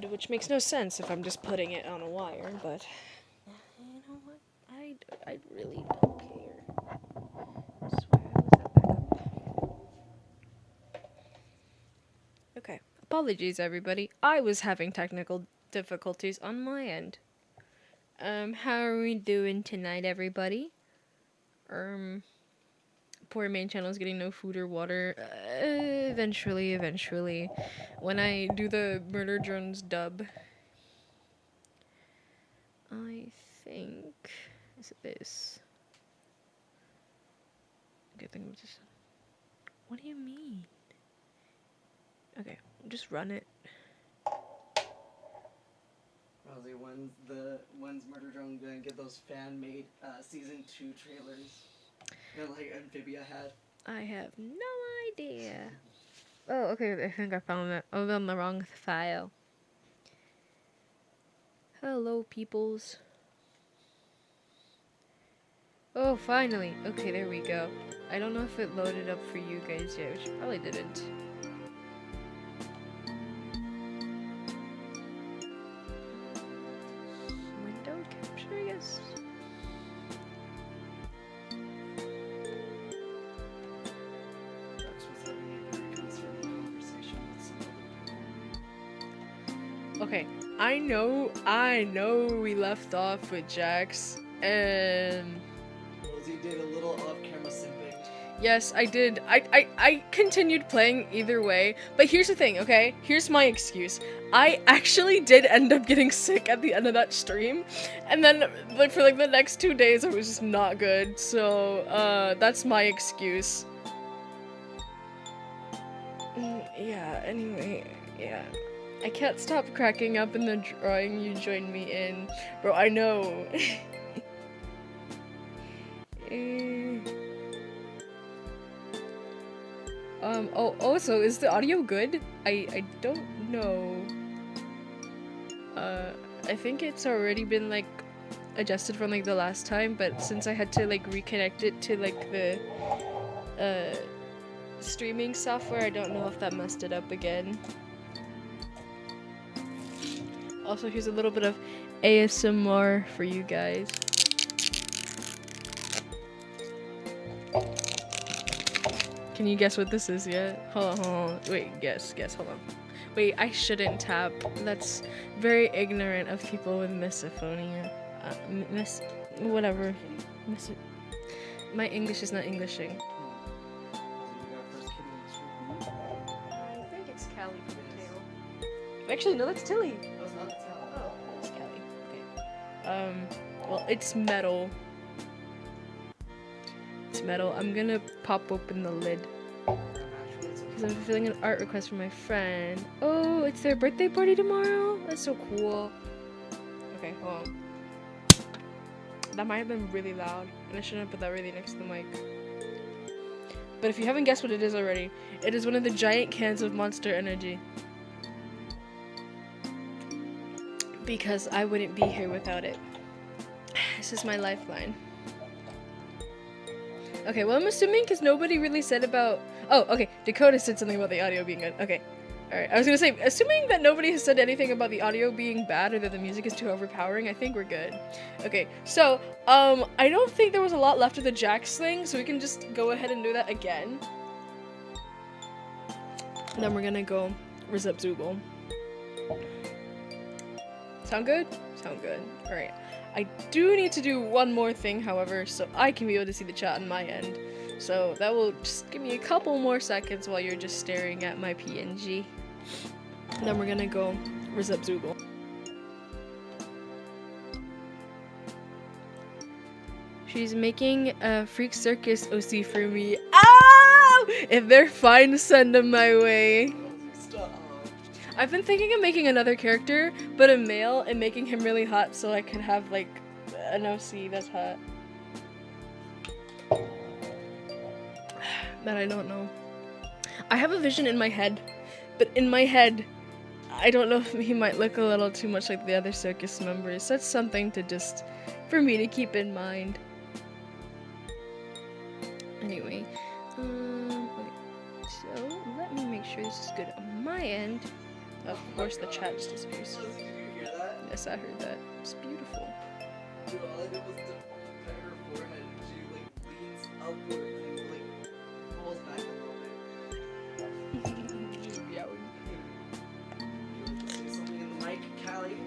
which makes no sense if I'm just putting it on a wire, but you know what? I really don't care. I swear I was that backup. Okay. Apologies, everybody. I was having technical difficulties on my end. How are we doing tonight, everybody? Poor main channel is getting no food or water. Eventually. When I do the Murder Drones dub, I think... Is it this? Okay, think of just... What do you mean? Okay, just run it. Rosie, when's Murder Drone gonna get those fan-made season 2 trailers? You know, like Amphibia had? I have no idea. Oh, okay, I think I found it. I was on the wrong file. Hello, peoples. Oh, finally. Okay, there we go. I don't know if it loaded up for you guys yet, which it probably didn't. Window capture, I guess? Jax was having a very concerning conversation with somebody. Okay, I know we left off with Jax, and... Rosie did a little off-camera simping. Yes, I did. I continued playing either way, but here's the thing, okay? Here's my excuse. I actually did end up getting sick at the end of that stream, and then, like, for, like, the next 2 days, I was just not good, so, that's my excuse. Yeah, anyway, yeah. I can't stop cracking up in the drawing you joined me in. Bro, I know. Also, is the audio good? I don't know. I think it's already been, like, adjusted from, like, the last time, but since I had to, like, reconnect it to, like, the, streaming software, I don't know if that messed it up again. Also, here's a little bit of ASMR for you guys. Can you guess what this is yet? Hold on. Wait, guess, hold on. Wait, I shouldn't tap. That's very ignorant of people with misophonia. Whatever. My English is not Englishing. I think it's Callie for the tail. Actually, no, that's Tilly. That's not the tail. Oh, it's Callie. Okay. Well, it's metal. It's metal. I'm gonna pop open the lid. Because I'm fulfilling an art request from my friend. Oh, it's their birthday party tomorrow? That's so cool. Okay, hold on. That might have been really loud, and I shouldn't have put that really next to the mic. But if you haven't guessed what it is already, it is one of the giant cans of Monster Energy. Because I wouldn't be here without it. This is my lifeline. Okay, well, I'm assuming because nobody really said about... Oh, okay, Dakota said something about the audio being good. Okay, alright. I was gonna say, assuming that nobody has said anything about the audio being bad or that the music is too overpowering, I think we're good. Okay, so, I don't think there was a lot left of the Jax thing, so we can just go ahead and do that again. And then we're gonna go Rizip Zooble. Sound good? Sound good. Alright. I do need to do one more thing, however, so I can be able to see the chat on my end. So that will just give me a couple more seconds while you're just staring at my PNG. And then we're gonna go Rizip Zooble. She's making a Freak Circus OC for me. Oh! If they're fine, send them my way. Stop. I've been thinking of making another character, but a male, and making him really hot so I could have, like, an OC that's hot. That I don't know. I have a vision in my head, but in my head, I don't know if he might look a little too much like the other circus members. That's something to just, for me to keep in mind. Anyway, okay. So let me make sure this is good on my end. Of course the chat just disappears. Did you hear that? Yes, I heard that. It's beautiful. Dude, all I did was to pat her forehead and she like leans upwards and like falls back a little bit. Yeah. Say something in the mic, Callie.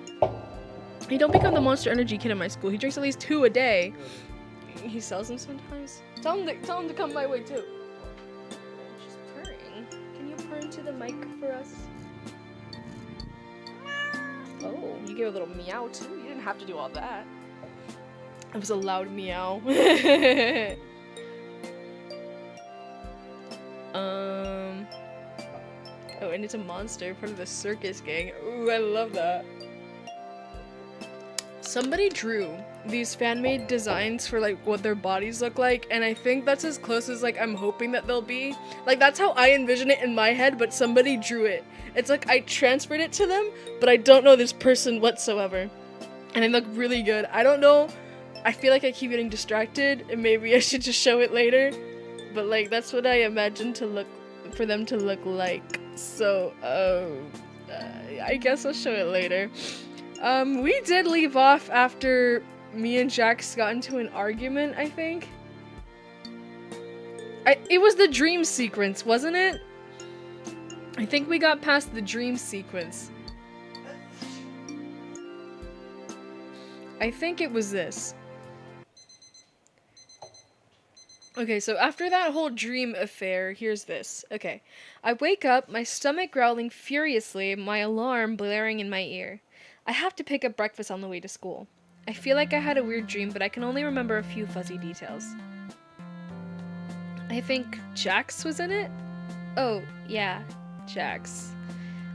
Hey, don't become the Monster Energy kid in my school. He drinks at least 2 a day. He sells them sometimes. Tell him to come my way too. She's purring. Can you purr into the mic for us? Oh, you gave a little meow too. You didn't have to do all that. It was a loud meow. Oh, and it's a monster, part of the circus gang. Ooh, I love that. Somebody drew these fan-made designs for like what their bodies look like, and I think that's as close as like I'm hoping that they'll be. Like that's how I envision it in my head, but somebody drew it. It's like I transferred it to them, but I don't know this person whatsoever. And they look really good. I don't know. I feel like I keep getting distracted, and maybe I should just show it later. But like that's what I imagine for them to look like. So I guess I'll show it later. We did leave off after me and Jax got into an argument, I think. It was the dream sequence, wasn't it? I think we got past the dream sequence. I think it was this. Okay, so after that whole dream affair, here's this. Okay, I wake up, my stomach growling furiously, my alarm blaring in my ear. I have to pick up breakfast on the way to school. I feel like I had a weird dream, but I can only remember a few fuzzy details. I think Jax was in it? Oh, yeah, Jax.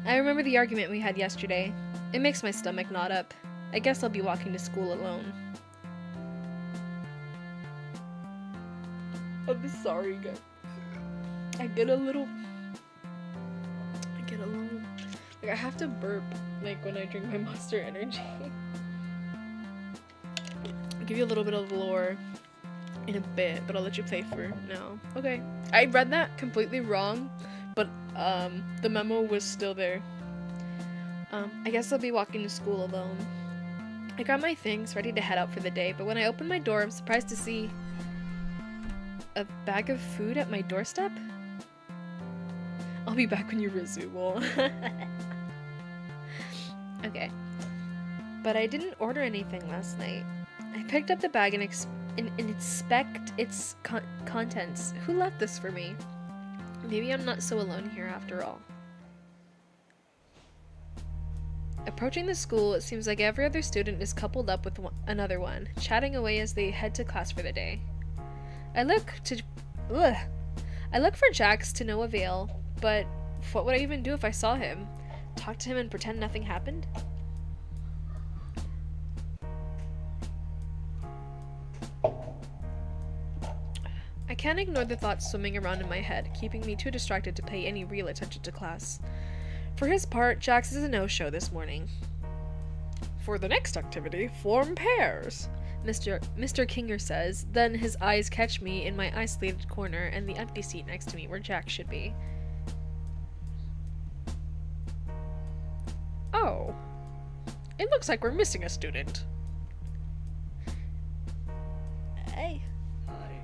I remember the argument we had yesterday. It makes my stomach knot up. I guess I'll be walking to school alone. I'm sorry, guys. I get a little... Like, I have to burp, like, when I drink my Monster Energy. I'll give you a little bit of lore in a bit, but I'll let you play for now. Okay. I read that completely wrong, but, the memo was still there. I guess I'll be walking to school alone. I got my things ready to head out for the day, but when I open my door, I'm surprised to see a bag of food at my doorstep? I'll be back when you resume. Okay. But I didn't order anything last night. I picked up the bag and inspect its contents. Who left this for me? Maybe I'm not so alone here after all. Approaching the school, it seems like every other student is coupled up with another one, chatting away as they head to class for the day. I look for Jax to no avail, but what would I even do if I saw him? Talk to him and pretend nothing happened? I can't ignore the thoughts swimming around in my head, keeping me too distracted to pay any real attention to class. For his part, Jax is a no-show this morning. For the next activity, form pairs, Mr. Kinger says, then his eyes catch me in my isolated corner and the empty seat next to me where Jax should be. Oh. It looks like we're missing a student. Hey. Hi.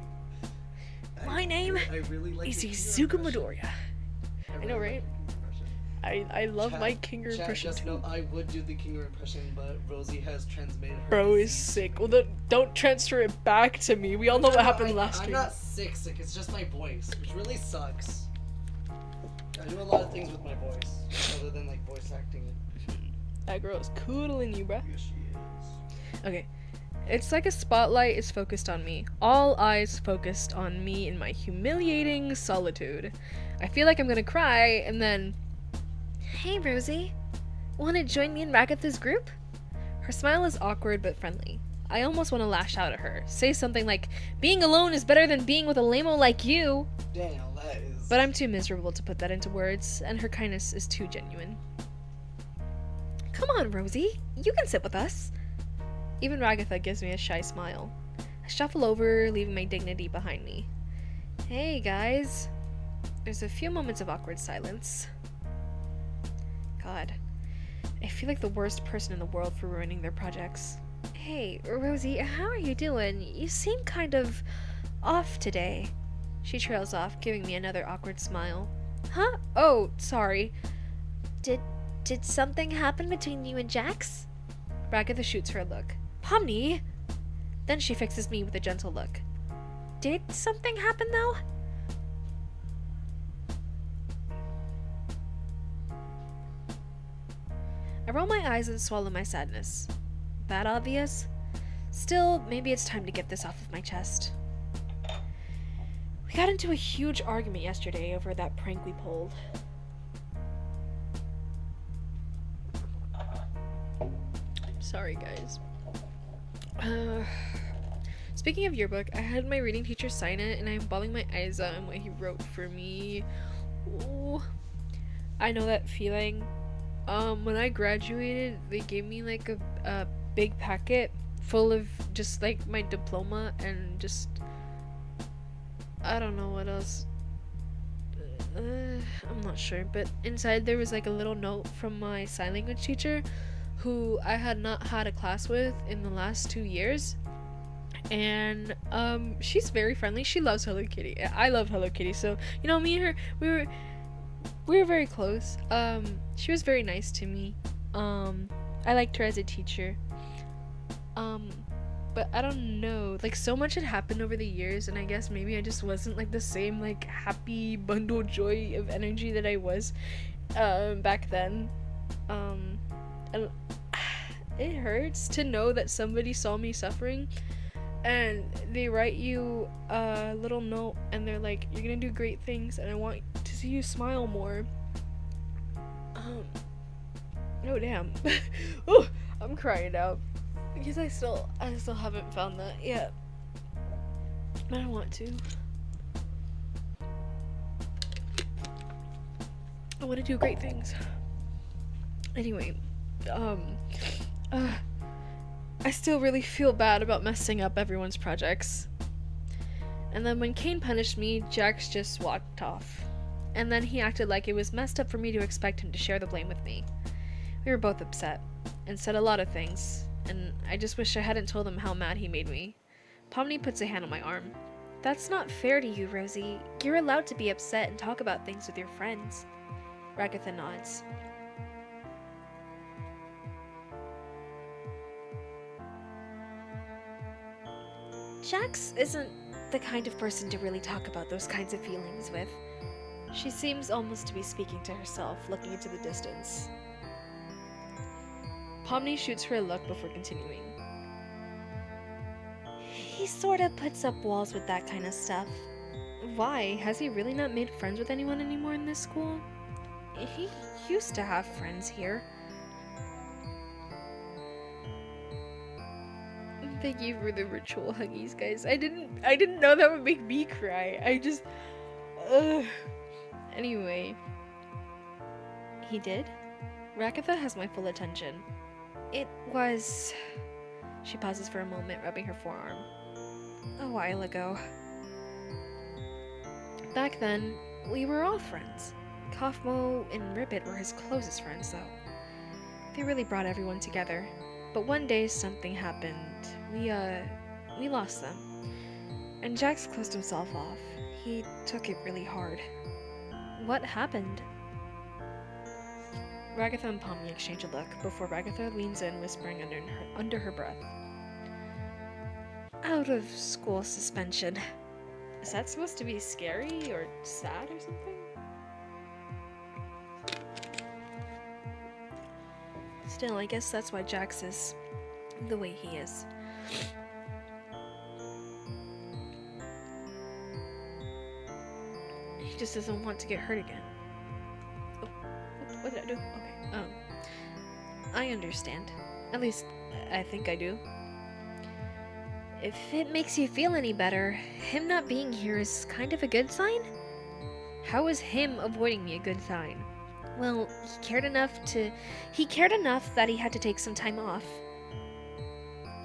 My name really like is your Izuku impression. Midoriya. I know, really right? like your impression. I love Chat- my Kinger Chat, impression just too. know I would do the Kinger impression, but Rosie has transmitted her Bro is disease. sick. Well, don't transfer it back to me. We all know what happened last I'm stream. not sick, it's just my voice, which really sucks. I do a lot of things with my voice, other than like voice acting. That girl is cooling you, bruh. Yes, she is. Okay. It's like a spotlight is focused on me. All eyes focused on me in my humiliating solitude. I feel like I'm gonna cry, and then... Hey, Rosie. Wanna join me in Ragatha's group? Her smile is awkward but friendly. I almost want to lash out at her. Say something like, being alone is better than being with a lame-o like you. Damn, that is... But I'm too miserable to put that into words, and her kindness is too genuine. Come on, Rosie. You can sit with us. Even Ragatha gives me a shy smile. I shuffle over, leaving my dignity behind me. Hey, guys. There's a few moments of awkward silence. God. I feel like the worst person in the world for ruining their projects. Hey, Rosie, how are you doing? You seem kind of off today. She trails off, giving me another awkward smile. Huh? Oh, sorry. Did something happen between you and Jax? Ragatha shoots her a look. Pomni! Then she fixes me with a gentle look. Did something happen, though? I roll my eyes and swallow my sadness. That obvious? Still, maybe it's time to get this off of my chest. We got into a huge argument yesterday over that prank we pulled. Sorry, guys. Speaking of yearbook, I had my reading teacher sign it, and I'm bawling my eyes out on what he wrote for me. Ooh. I know that feeling. When I graduated, they gave me like a big packet full of just like my diploma and just I don't know what else. I'm not sure, but inside there was like a little note from my sign language teacher, who I had not had a class with in the last 2 years. And she's very friendly. She loves Hello Kitty. I love Hello Kitty, so you know, me and her, we were very close. She was very nice to me. I liked her as a teacher. But I don't know, like so much had happened over the years, and I guess maybe I just wasn't like the same like happy bundle joy of energy that I was back then. And it hurts to know that somebody saw me suffering and they write you a little note and they're like, you're gonna do great things and I want to see you smile more. Oh damn. Oh, I'm crying out because I still haven't found that yet, but I want to. I want to do great things. Anyway, I still really feel bad about messing up everyone's projects. And then when Kane punished me, Jax just walked off. And then he acted like it was messed up for me to expect him to share the blame with me. We were both upset, and said a lot of things, and I just wish I hadn't told him how mad he made me. Pomni puts a hand on my arm. That's not fair to you, Rosie. You're allowed to be upset and talk about things with your friends. Ragatha nods. Jax isn't the kind of person to really talk about those kinds of feelings with. She seems almost to be speaking to herself, looking into the distance. Pomni shoots her a look before continuing. He sort of puts up walls with that kind of stuff. Why? Has he really not made friends with anyone anymore in this school? He used to have friends here. Thank you for the ritual huggies, guys. I didn't know that would make me cry. I just Anyway. He did? Ragatha has my full attention. It was... She pauses for a moment, rubbing her forearm. A while ago. Back then, we were all friends. Kaufmo and Ribbit were his closest friends, though. They really brought everyone together. But one day, something happened. We lost them. And Jax closed himself off. He took it really hard. What happened? Ragatha and Pomni exchange a look before Ragatha leans in, whispering under her breath. Out of school suspension. Is that supposed to be scary or sad or something? Still, I guess that's why Jax is the way he is. He just doesn't want to get hurt again. Oh, what did I do? Okay. I understand. At least, I think I do. If it makes you feel any better, him not being here is kind of a good sign? How is him avoiding me a good sign? Well, he cared enough that he had to take some time off.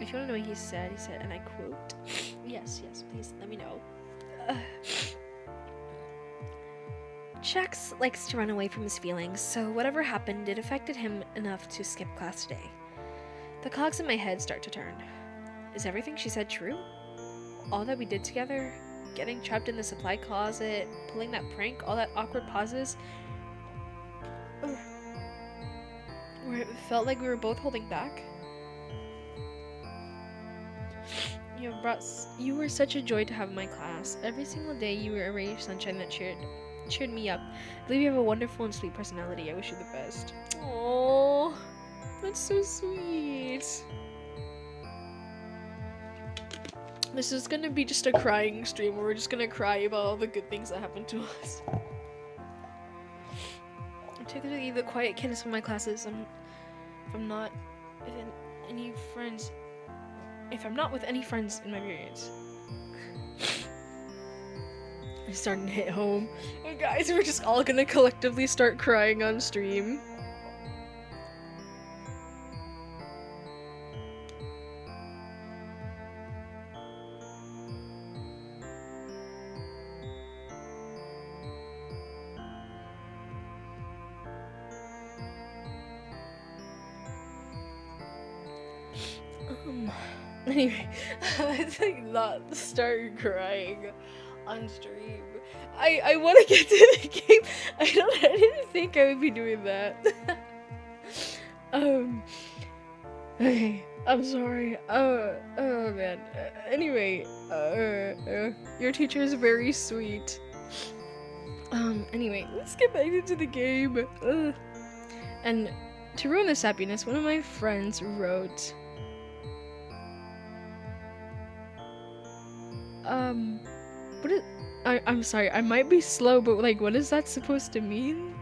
If you want to know what he said, and I quote, yes, please let me know. Jax likes to run away from his feelings, so whatever happened, it affected him enough to skip class today. The cogs in my head start to turn. Is everything she said true? All that we did together? Getting trapped in the supply closet, pulling that prank, all that awkward pauses, where it felt like we were both holding back? You were such a joy to have in my class. Every single day you were a ray of sunshine that cheered me up. I believe you have a wonderful and sweet personality. I wish you the best. Oh, that's so sweet. This is gonna be just a crying stream where we're just gonna cry about all the good things that happened to us. I'm typically the quiet kid in some of my classes. If I'm not with any friends in my periods. I'm starting to hit home. And guys, we're just all gonna collectively start crying on stream. Anyway, let's like not start crying on stream. I want to get to the game. I didn't think I would be doing that. Okay, I'm sorry. Oh man. Anyway, your teacher is very sweet. Anyway, let's get back into the game. And to ruin this happiness, one of my friends wrote, I'm sorry, I might be slow, but like, what is that supposed to mean?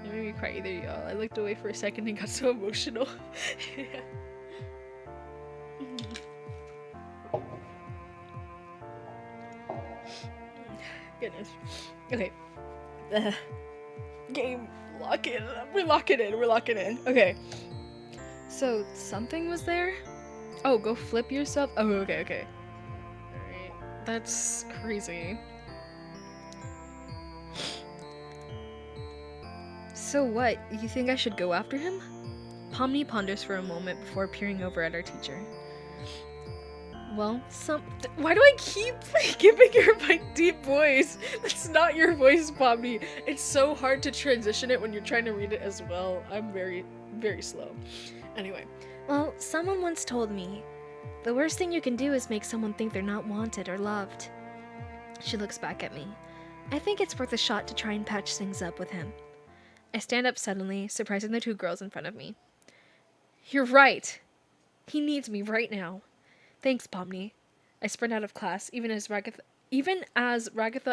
It made me cry either, y'all. I looked away for a second and got so emotional. Goodness. Okay. Game. Lock in. We're locking in. Okay. So, something was there? Oh, go flip yourself? Oh, okay. Alright. That's crazy. So what? You think I should go after him? Pomni ponders for a moment before peering over at our teacher. Well, why do I keep giving her my deep voice? That's not your voice, Pomni. It's so hard to transition it when you're trying to read it as well. I'm very, very slow. Anyway. Well, someone once told me, the worst thing you can do is make someone think they're not wanted or loved. She looks back at me. I think it's worth a shot to try and patch things up with him. I stand up suddenly, surprising the two girls in front of me. You're right. He needs me right now. Thanks, Pomni. I sprint out of class, even as Ragatha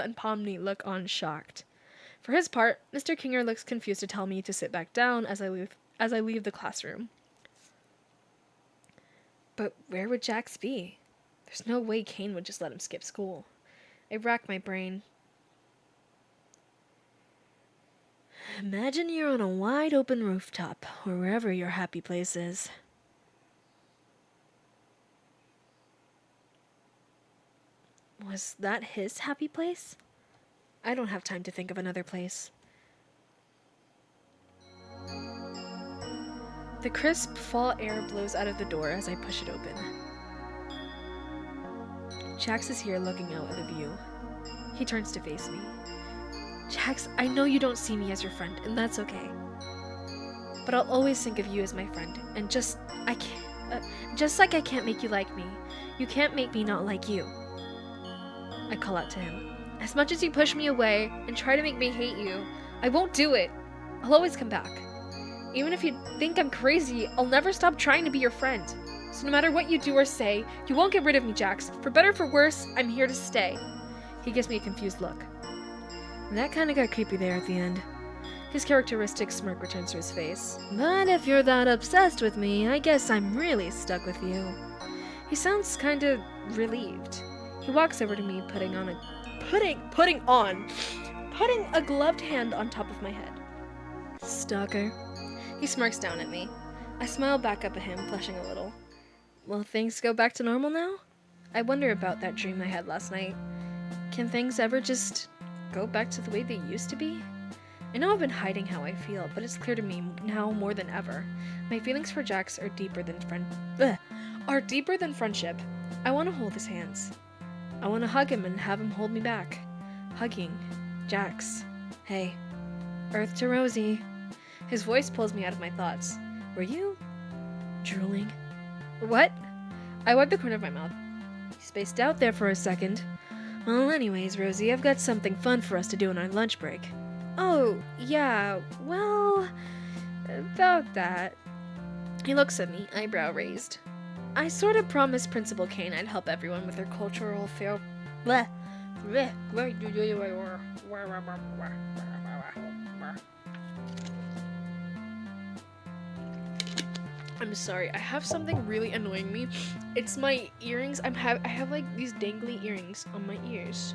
and Pomni look on shocked. For his part, Mr. Kinger looks confused to tell me to sit back down as I leave the classroom. But where would Jax be? There's no way Kane would just let him skip school. I rack my brain. Imagine you're on a wide open rooftop, or wherever your happy place is. Was that his happy place? I don't have time to think of another place. The crisp fall air blows out of the door as I push it open. Jax is here looking out at the view. He turns to face me. Jax, I know you don't see me as your friend, and that's okay. But I'll always think of you as my friend, and just like I can't make you like me, you can't make me not like you. I call out to him. As much as you push me away and try to make me hate you, I won't do it. I'll always come back. Even if you think I'm crazy, I'll never stop trying to be your friend. So no matter what you do or say, you won't get rid of me, Jax. For better or for worse, I'm here to stay. He gives me a confused look. That kinda got creepy there at the end. His characteristic smirk returns to his face. But if you're that obsessed with me, I guess I'm really stuck with you. He sounds kinda relieved. He walks over to me, putting a gloved hand on top of my head. Stalker. He smirks down at me. I smile back up at him, blushing a little. will things go back to normal now? I wonder about that dream I had last night. Can things ever just go back to the way they used to be? I know I've been hiding how I feel, but it's clear to me now more than ever. My feelings for Jax are deeper than friendship. I want to hold his hands. I want to hug him and have him hold me back. Hugging. Jax. Hey. Earth to Rosie. His voice pulls me out of my thoughts. Were you drooling? What? I wiped the corner of my mouth. You spaced out there for a second. Well, anyways, Rosie, I've got something fun for us to do on our lunch break. Oh, yeah, well, about that. He looks at me, eyebrow raised. I sort of promised Principal Kane I'd help everyone with their cultural fair. Bleh. I'm sorry, I have something really annoying me. It's my earrings. I have like these dangly earrings on my ears,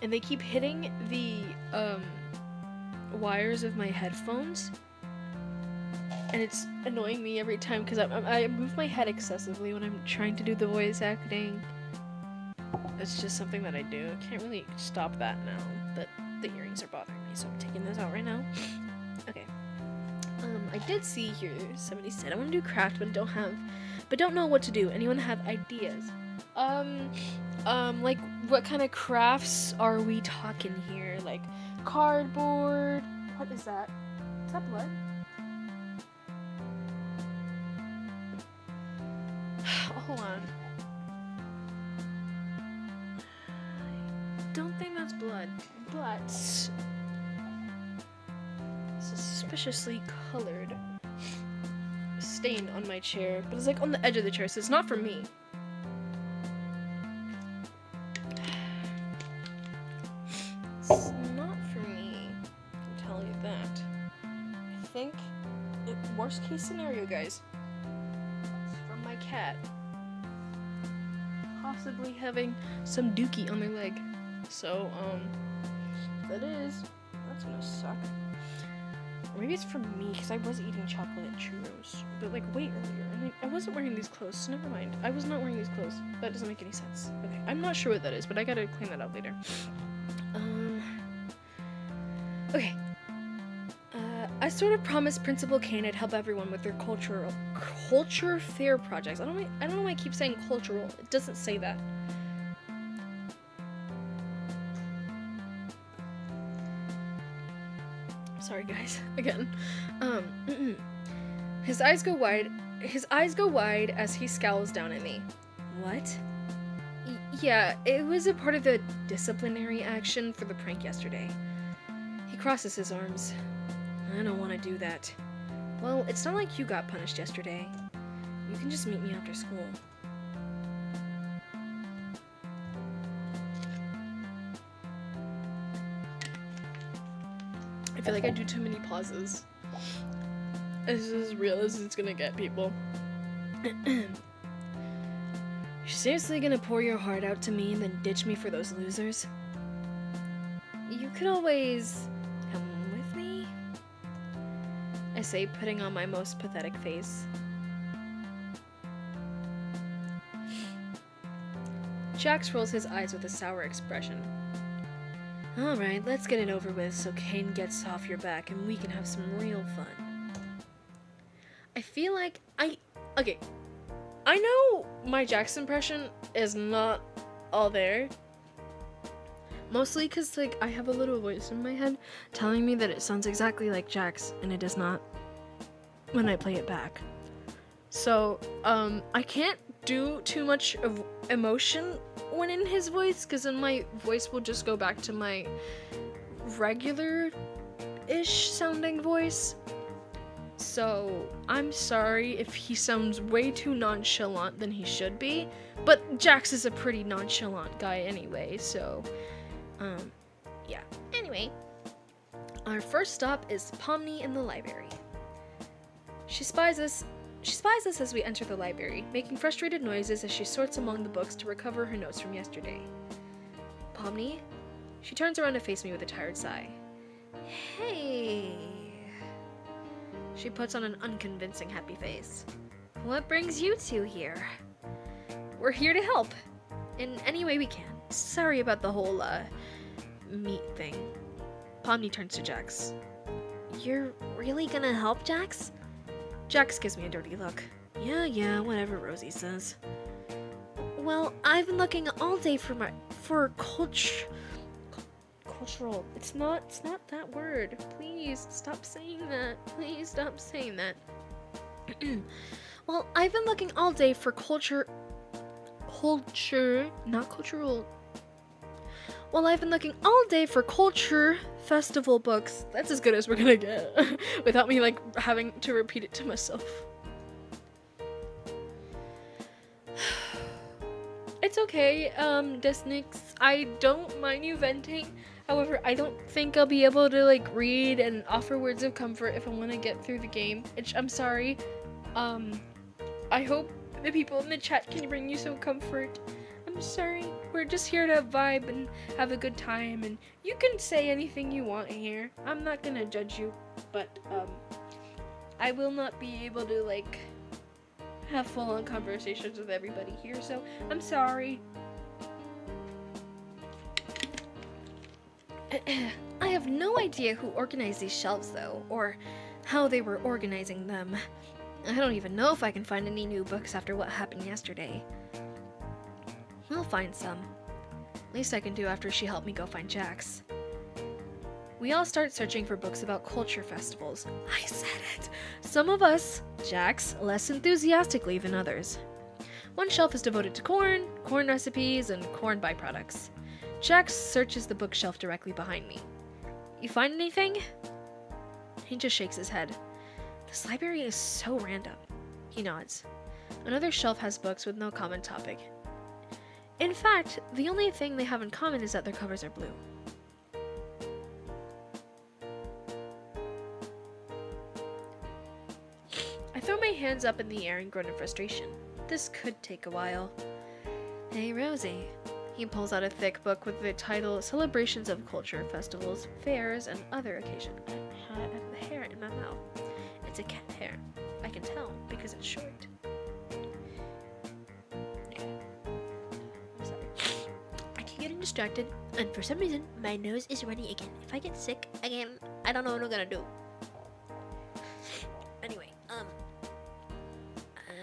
and they keep hitting the wires of my headphones, and it's annoying me every time because I move my head excessively when I'm trying to do the voice acting. It's just something that I do. I can't really stop that now that the earrings are bothering me, so I'm taking those out right now. Okay. I did see here somebody said I want to do craft but don't know what to do. Anyone have ideas? Like what kind of crafts are we talking here? Like cardboard? What is that? Is that blood? Hold on. I don't think that's blood, but it's suspiciously colored stain on my chair, but it's like on the edge of the chair, so it's not for me. It's not for me, I can tell you that. I think, worst case scenario, guys, it's from my cat. Possibly having some dookie on their leg. So, if that is, that's gonna suck. Or maybe it's for me, because I was eating chocolate churros, but like way earlier, and I wasn't wearing these clothes, so never mind. I was not wearing these clothes. That doesn't make any sense. Okay, I'm not sure what that is, but I gotta clean that up later. Okay. I sort of promised Principal Kane I'd help everyone with their culture fair projects. I don't know why I keep saying cultural. It doesn't say that. Sorry guys, again. His eyes go wide as he scowls down at me. What? Yeah, it was a part of the disciplinary action for the prank yesterday. He crosses his arms. I don't want to do that. Well, it's not like you got punished yesterday. You can just meet me after school. I feel like I do too many pauses. This is as real as it's gonna get, people. You're seriously gonna pour your heart out to me and then ditch me for those losers? You could always come with me? I say, putting on my most pathetic face. Jax rolls his eyes with a sour expression. Alright, let's get it over with so Kane gets off your back and we can have some real fun. I feel like okay. I know my Jax impression is not all there. Mostly because, like, I have a little voice in my head telling me that it sounds exactly like Jax, and it does not when I play it back. So, I can't do too much of emotion when in his voice, because then my voice will just go back to my regular-ish sounding voice. So, I'm sorry if he sounds way too nonchalant than he should be, but Jax is a pretty nonchalant guy anyway, so, yeah. Anyway, our first stop is Pomni in the library. She spies us as we enter the library, making frustrated noises as she sorts among the books to recover her notes from yesterday. Pomni? She turns around to face me with a tired sigh. Hey. She puts on an unconvincing happy face. What brings you two here? We're here to help. In any way we can. Sorry about the whole, meat thing. Pomni turns to Jax. You're really gonna help, Jax? Jax gives me a dirty look. Yeah, whatever Rosie says. Well, I've been looking all day for cultural. It's not that word. Please stop saying that. Please stop saying that. Well, I've been looking all day for culture, not cultural. Well, I've been looking all day for culture festival books. That's as good as we're gonna get without me like having to repeat it to myself. It's okay, Desnix. I don't mind you venting. However, I don't think I'll be able to like read and offer words of comfort if I want to get through the game. I'm sorry. I hope the people in the chat can bring you some comfort. I'm sorry. We're just here to vibe and have a good time, and you can say anything you want here. I'm not gonna judge you, but I will not be able to like have full-on conversations with everybody here, so I'm sorry. I have no idea who organized these shelves though, or how they were organizing them. I don't even know if I can find any new books after what happened yesterday. We'll find some. Least I can do after she helped me go find Jax. We all start searching for books about culture festivals. I said it! Some of us, Jax, less enthusiastically than others. One shelf is devoted to corn recipes, and corn byproducts. Jax searches the bookshelf directly behind me. You find anything? He just shakes his head. This library is so random. He nods. Another shelf has books with no common topic. In fact, the only thing they have in common is that their covers are blue. I throw my hands up in the air and groan in frustration. This could take a while. Hey, Rosie. He pulls out a thick book with the title Celebrations of Culture, Festivals, Fairs, and Other Occasions. I have the hair in my mouth. It's a cat hair. I can tell because it's short. I'm sorry. I keep getting distracted, and for some reason, my nose is running again. If I get sick again, I don't know what I'm gonna do. Anyway,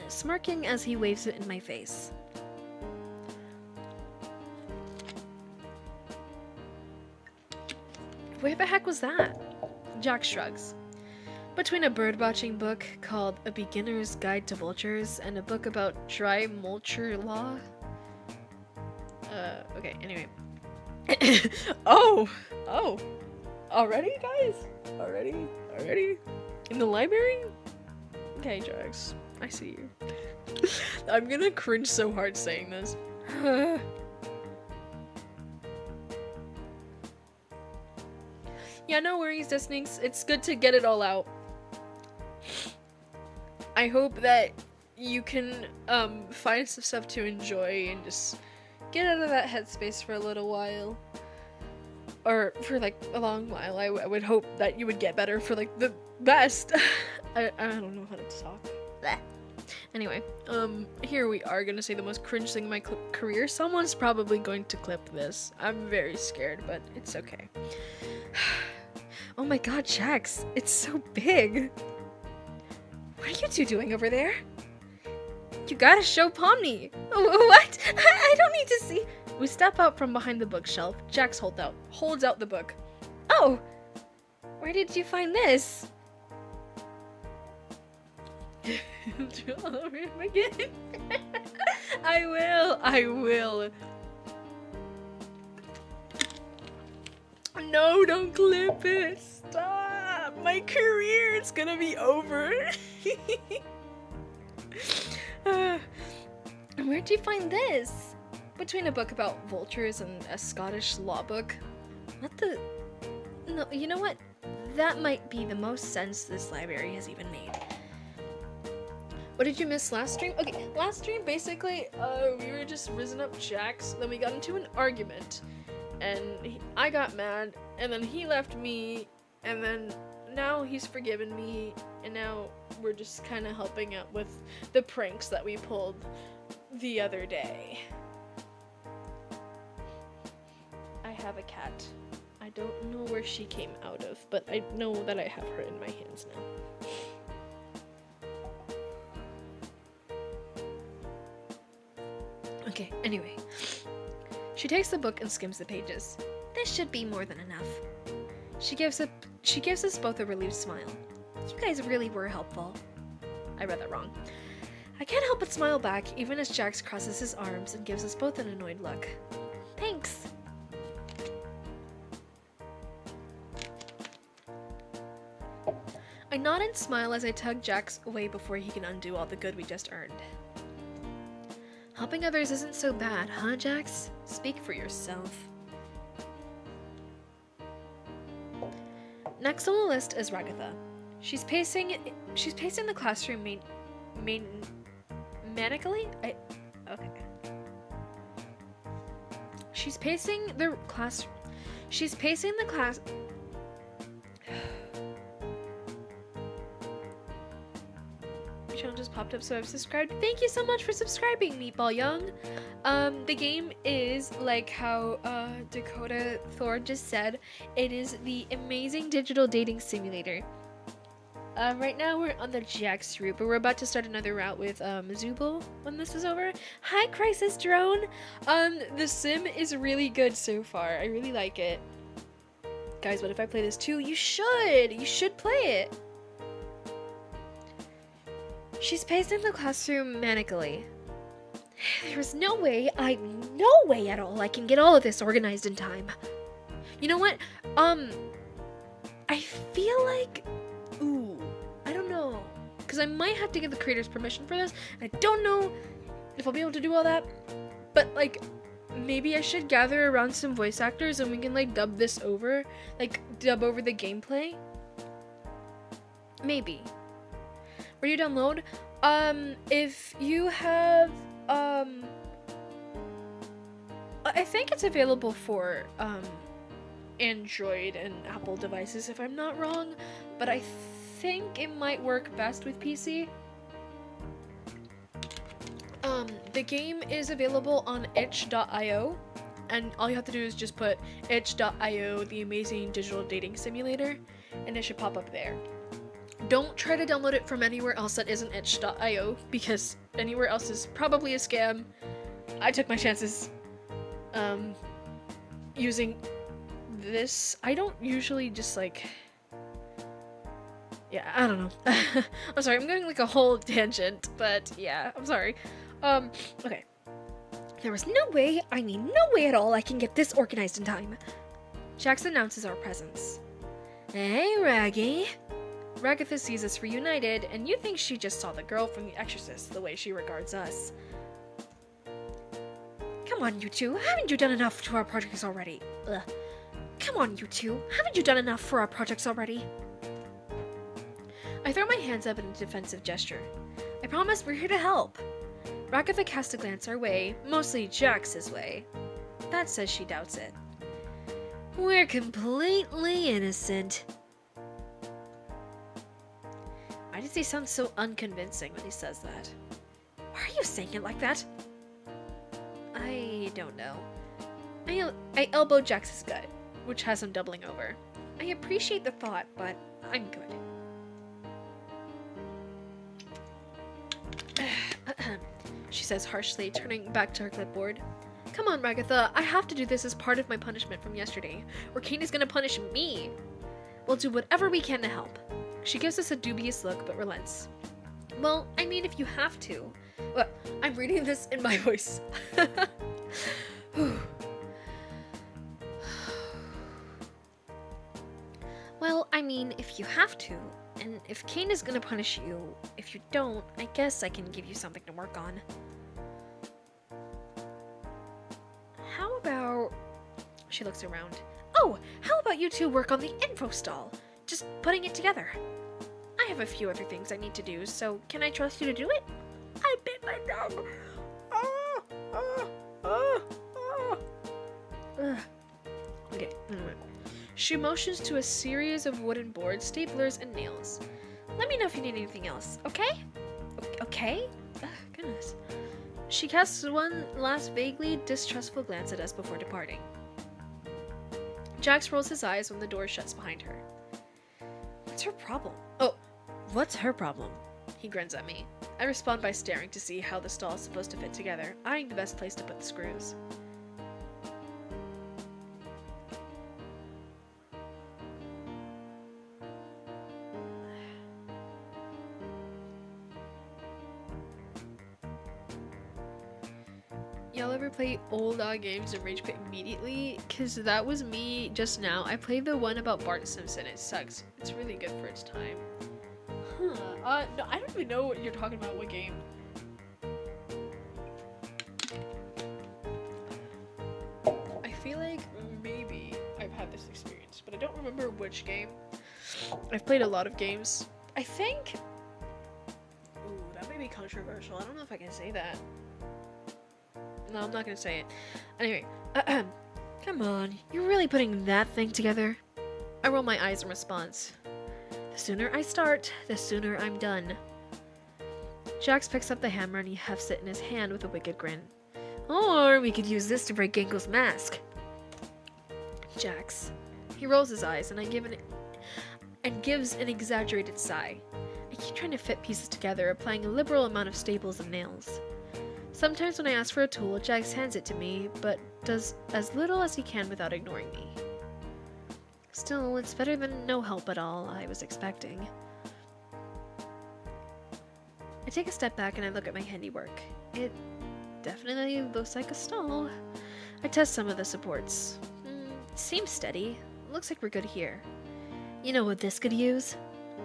smirking as he waves it in my face. Where the heck was that? Jack shrugs. Between a birdwatching book called A Beginner's Guide to Vultures and a book about dry mulcher law. Okay, anyway. Oh! Already, guys? Already? In the library? Okay, Jax. I see you. I'm gonna cringe so hard saying this. Yeah, no worries, Desnix. It's good to get it all out. I hope that you can find some stuff to enjoy and just get out of that headspace for a little while. Or for like a long while. I would hope that you would get better for like the best. I don't know how to talk. Bleh. Anyway, here we are gonna say the most cringe thing in my career. Someone's probably going to clip this. I'm very scared, but it's okay. Oh my god, Jax, it's so big. What are you two doing over there? You gotta show Pomni. What? I don't need to see. We step out from behind the bookshelf. Jax holds out the book. Oh, where did you find this? All over him again. I will. No, don't clip it. Stop. My career is gonna be over. Where'd you find this? Between a book about vultures and a Scottish law book. What the? No, you know what? That might be the most sense this library has even made. What did you miss last stream? Okay, last stream basically, we were just rizzing up Jax, then we got into an argument, and I got mad, and then he left me, and then now he's forgiven me, and now we're just kind of helping out with the pranks that we pulled the other day. I have a cat. I don't know where she came out of, but I know that I have her in my hands now. Okay, anyway. She takes the book and skims the pages. This should be more than enough. She gives us both a relieved smile. You guys really were helpful. I read that wrong. I can't help but smile back, even as Jax crosses his arms and gives us both an annoyed look. Thanks. I nod and smile as I tug Jax away before he can undo all the good we just earned. Helping others isn't so bad, huh, Jax? Speak for yourself. Next on the list is Ragatha. She's pacing the classroom manically? Okay. She's pacing the class. Channel just popped up, so I've subscribed. Thank you so much for subscribing, Meatball Young. The game is like how Dakota Thor just said. It is the amazing digital dating simulator. Right now we're on the Jax route, but we're about to start another route with Zubul when this is over. Hi, Crisis Drone. The sim is really good so far. I really like it. Guys, what if I play this too? You should. You should play it. She's pacing the classroom manically. There's no way at all I can get all of this organized in time. You know what? I feel like, I don't know, because I might have to get the creator's permission for this. I don't know if I'll be able to do all that, but like, maybe I should gather around some voice actors and we can like dub this over, like dub over the gameplay. Maybe. Where do you download? If you have, I think it's available for, Android and Apple devices if I'm not wrong, but I think it might work best with PC. The game is available on itch.io, and all you have to do is just put itch.io, the amazing digital dating simulator, and it should pop up there. Don't try to download it from anywhere else that isn't itch.io, because anywhere else is probably a scam. I took my chances using this. I don't usually just like, yeah, I don't know. I'm sorry, I'm going like a whole tangent, but yeah, I'm sorry. Okay. There was no way at all I can get this organized in time. Jax announces our presence. Hey, Raggy. Ragatha sees us reunited, and you think she just saw the girl from The Exorcist the way she regards us. Come on, you two. Haven't you done enough to our projects already? Ugh. Come on, you two. Haven't you done enough for our projects already? I throw my hands up in a defensive gesture. I promise we're here to help. Ragatha casts a glance our way, mostly Jax's way. That says she doubts it. We're completely innocent. Why does he sound so unconvincing when he says that? Why are you saying it like that? I don't know. I elbow Jax's gut, which has him doubling over. I appreciate the thought, but I'm good. She says harshly, turning back to her clipboard. Come on, Ragatha, I have to do this as part of my punishment from yesterday, or Kane is gonna punish me. We'll do whatever we can to help. She gives us a dubious look, but relents. Well, I mean, if you have to. Well, I'm reading this in my voice. Well, I mean, if you have to, and if Kane is gonna punish you, if you don't, I guess I can give you something to work on. How about... She looks around. Oh, how about you two work on the info stall? Just putting it together. I have a few other things I need to do, so can I trust you to do it? I bit my thumb. Okay, anyway. She motions to a series of wooden boards, staplers, and nails. Let me know if you need anything else, okay? Okay? Ugh, goodness. She casts one last vaguely distrustful glance at us before departing. Jax rolls his eyes when the door shuts behind her. What's her problem? Oh, what's her problem? He grins at me. I respond by staring to see how the stall is supposed to fit together, eyeing the best place to put the screws. Y'all ever play old games and rage quit immediately? Cause that was me just now. I played the one about Bart Simpson. It sucks. It's really good for its time. Huh. No, I don't even know what you're talking about. What game? I feel like maybe I've had this experience, but I don't remember which game. I've played a lot of games. I think... Ooh, that may be controversial. I don't know if I can say that. No, I'm not gonna say it. Anyway, come on, you're really putting that thing together? I roll my eyes in response. The sooner I start, the sooner I'm done. Jax picks up the hammer and he hefts it in his hand with a wicked grin. Or we could use this to break Gengo's mask. Jax. He rolls his eyes and gives an exaggerated sigh. I keep trying to fit pieces together, applying a liberal amount of staples and nails. Sometimes when I ask for a tool, Jax hands it to me, but does as little as he can without ignoring me. Still, it's better than no help at all, I was expecting. I take a step back and I look at my handiwork. It definitely looks like a stall. I test some of the supports. Seems steady. Looks like we're good here. You know what this could use?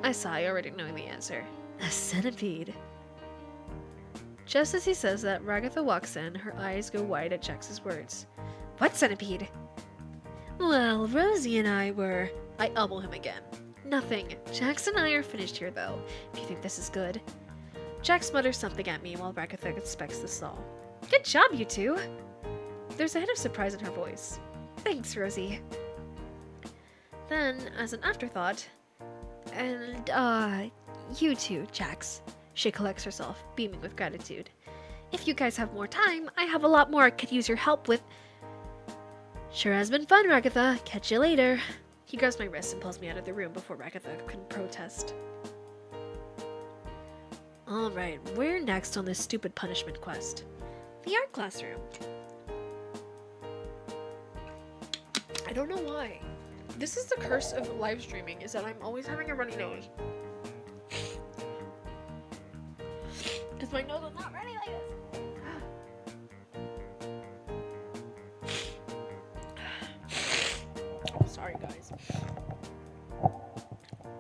I sigh, already knowing the answer. A centipede. Just as he says that, Ragatha walks in, her eyes go wide at Jax's words. What centipede? Well, Rosie and I were... I elbow him again. Nothing. Jax and I are finished here, though, if you think this is good. Jax mutters something at me while Ragatha inspects the stall. Good job, you two! There's a hint of surprise in her voice. Thanks, Rosie. Then, as an afterthought... And, you too, Jax. She collects herself, beaming with gratitude. If you guys have more time, I have a lot more I could use your help with. Sure has been fun, Ragatha. Catch you later. He grabs my wrist and pulls me out of the room before Ragatha can protest. Alright, where next on this stupid punishment quest? The art classroom. I don't know why. This is the curse of live streaming, is that I'm always having a runny nose. Because my nose is not running like this. Sorry, guys.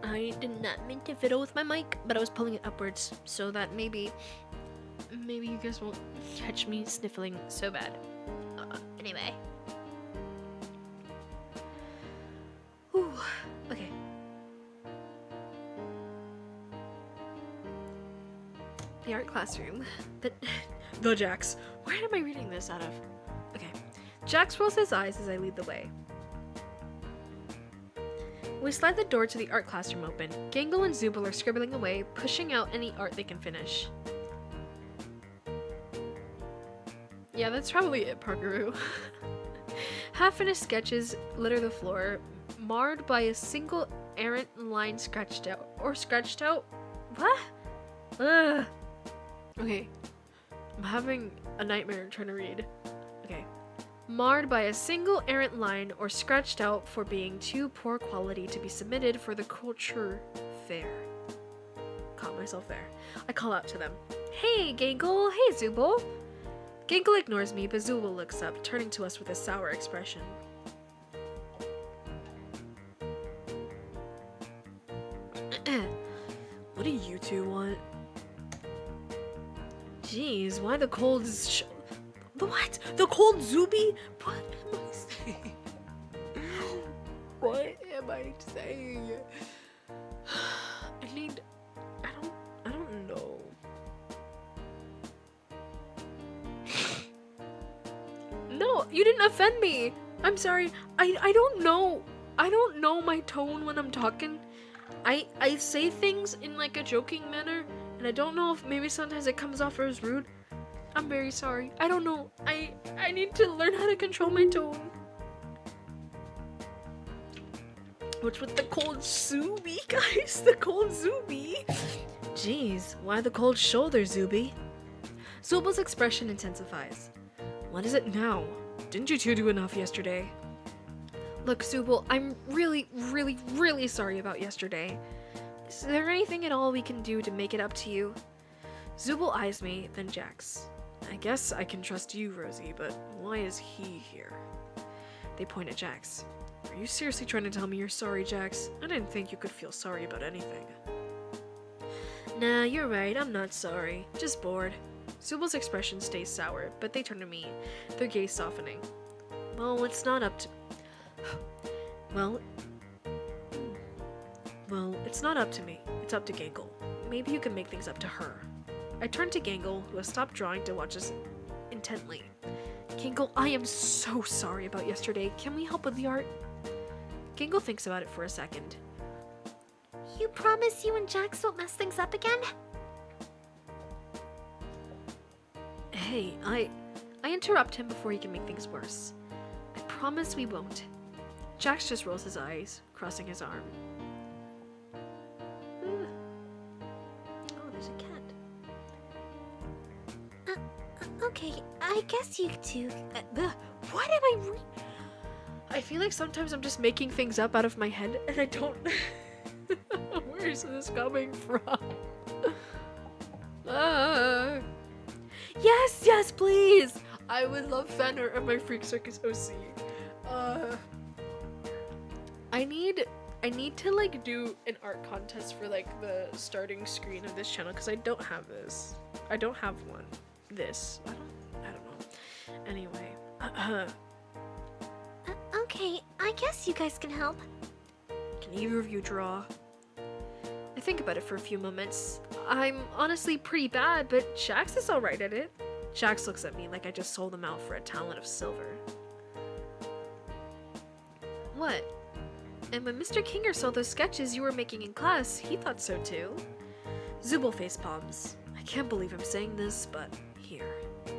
I did not mean to fiddle with my mic, but I was pulling it upwards so that maybe you guys won't catch me sniffling so bad. Anyway. Whew. Okay. The art classroom. The Jax. Where am I reading this out of? Okay. Jax rolls his eyes as I lead the way. We slide the door to the art classroom open. Gangle and Zooble are scribbling away, pushing out any art they can finish. Yeah, that's probably it, Parkeroo. Half-finished sketches litter the floor, marred by a single errant line scratched out. What? Ugh. Okay. I'm having a nightmare trying to read. Okay. Marred by a single errant line or scratched out for being too poor quality to be submitted for the culture fair. Caught myself there. I call out to them. Hey, Gangle! Hey, Zooble! Gangle ignores me, but Zooble looks up, turning to us with a sour expression. What do you two want? Jeez, why the cold what? The cold Zuby? What am I saying? What am I saying? I don't know. No, you didn't offend me. I'm sorry. I don't know. I don't know my tone when I'm talking. I say things in like a joking manner, and I don't know if maybe sometimes it comes off as rude. I'm very sorry. I don't know. I need to learn how to control my tone. What's with the cold Zuby, guys? The cold Zuby. Jeez, why the cold shoulder, Zuby? Zubal's expression intensifies. What is it now? Didn't you two do enough yesterday? Look, Zubal, I'm really, really, really sorry about yesterday. Is there anything at all we can do to make it up to you? Zubal eyes me, then Jax. I guess I can trust you, Rosie, but why is he here? They point at Jax. Are you seriously trying to tell me you're sorry, Jax? I didn't think you could feel sorry about anything. Nah, you're right, I'm not sorry. Just bored. Zubal's expression stays sour, but they turn to me, their gaze softening. Well, it's not up to... Well, it's not up to me. It's up to Gangle. Maybe you can make things up to her. I turn to Gangle, who has stopped drawing to watch us intently. Gangle, I am so sorry about yesterday. Can we help with the art? Gangle thinks about it for a second. You promise you and Jax won't mess things up again? Hey, I interrupt him before he can make things worse. I promise we won't. Jax just rolls his eyes, crossing his arm. Oh, there's a cat. Okay, I guess you two... what am I I feel like sometimes I'm just making things up out of my head, and I don't... Where is this coming from? Yes, please! I would love fan art of my Freak Circus OC. I need to like do an art contest for like the starting screen of this channel because I don't have this. I don't have one. This. I don't know. Anyway. Okay, I guess you guys can help. Can either of you draw? I think about it for a few moments. I'm honestly pretty bad, but Jax is alright at it. Jax looks at me like I just sold him out for a talent of silver. What? And when Mr. Kinger saw those sketches you were making in class, he thought so too. Zubal face palms. I can't believe I'm saying this, but here.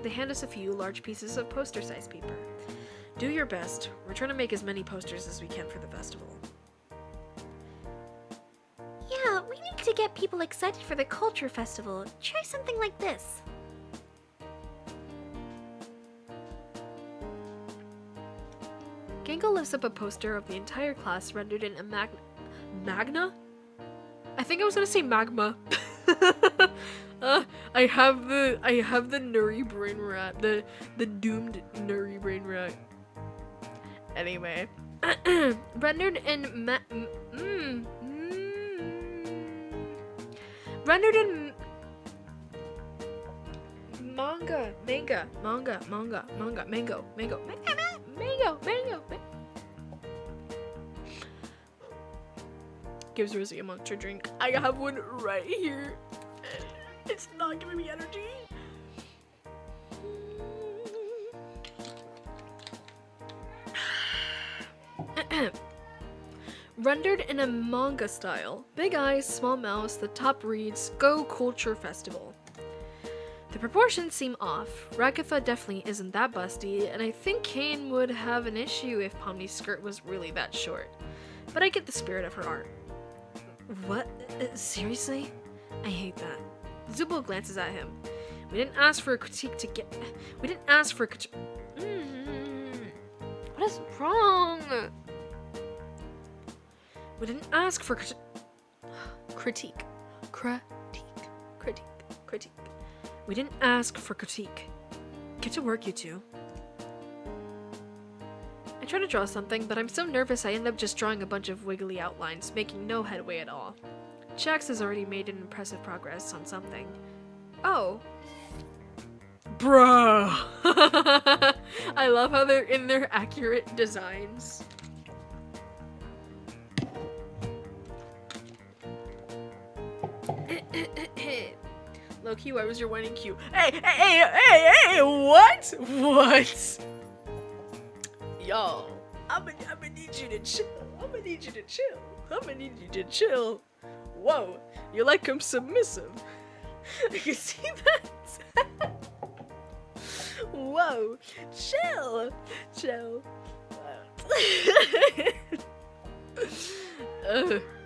They hand us a few large pieces of poster-sized paper. Do your best. We're trying to make as many posters as we can for the festival. Yeah, we need to get people excited for the culture festival. Try something like this. Gangle lifts up a poster of the entire class rendered in a magna? I think I was gonna say magma. I have the Nuri brain rat, the doomed Nuri brain rat. Anyway, rendered in rendered in manga. Gives Rosie a monster drink. I have one right here. It's not giving me energy. Rendered in a manga style. Big eyes, small mouths, the top reads, Go Culture Festival. The proportions seem off. Rakitha definitely isn't that busty, and I think Kane would have an issue if Pomni's skirt was really that short. But I get the spirit of her art. What? Seriously? I hate that. Zubal glances at him. We didn't ask for a critique to get... We didn't ask for a critique... What is wrong? We didn't ask for critique. Critique. We didn't ask for critique. Get to work, you two. I try to draw something, but I'm so nervous I end up just drawing a bunch of wiggly outlines, making no headway at all. Jax has already made an impressive progress on something. Oh. Bruh! I love how they're in their accurate designs. Low-key, why was your whining cute? Hey, what? What? Yo, I'm gonna need you to chill. I'm gonna need you to chill. I'm gonna need you to chill. Whoa, you like him submissive. You see that? Whoa, chill. Chill.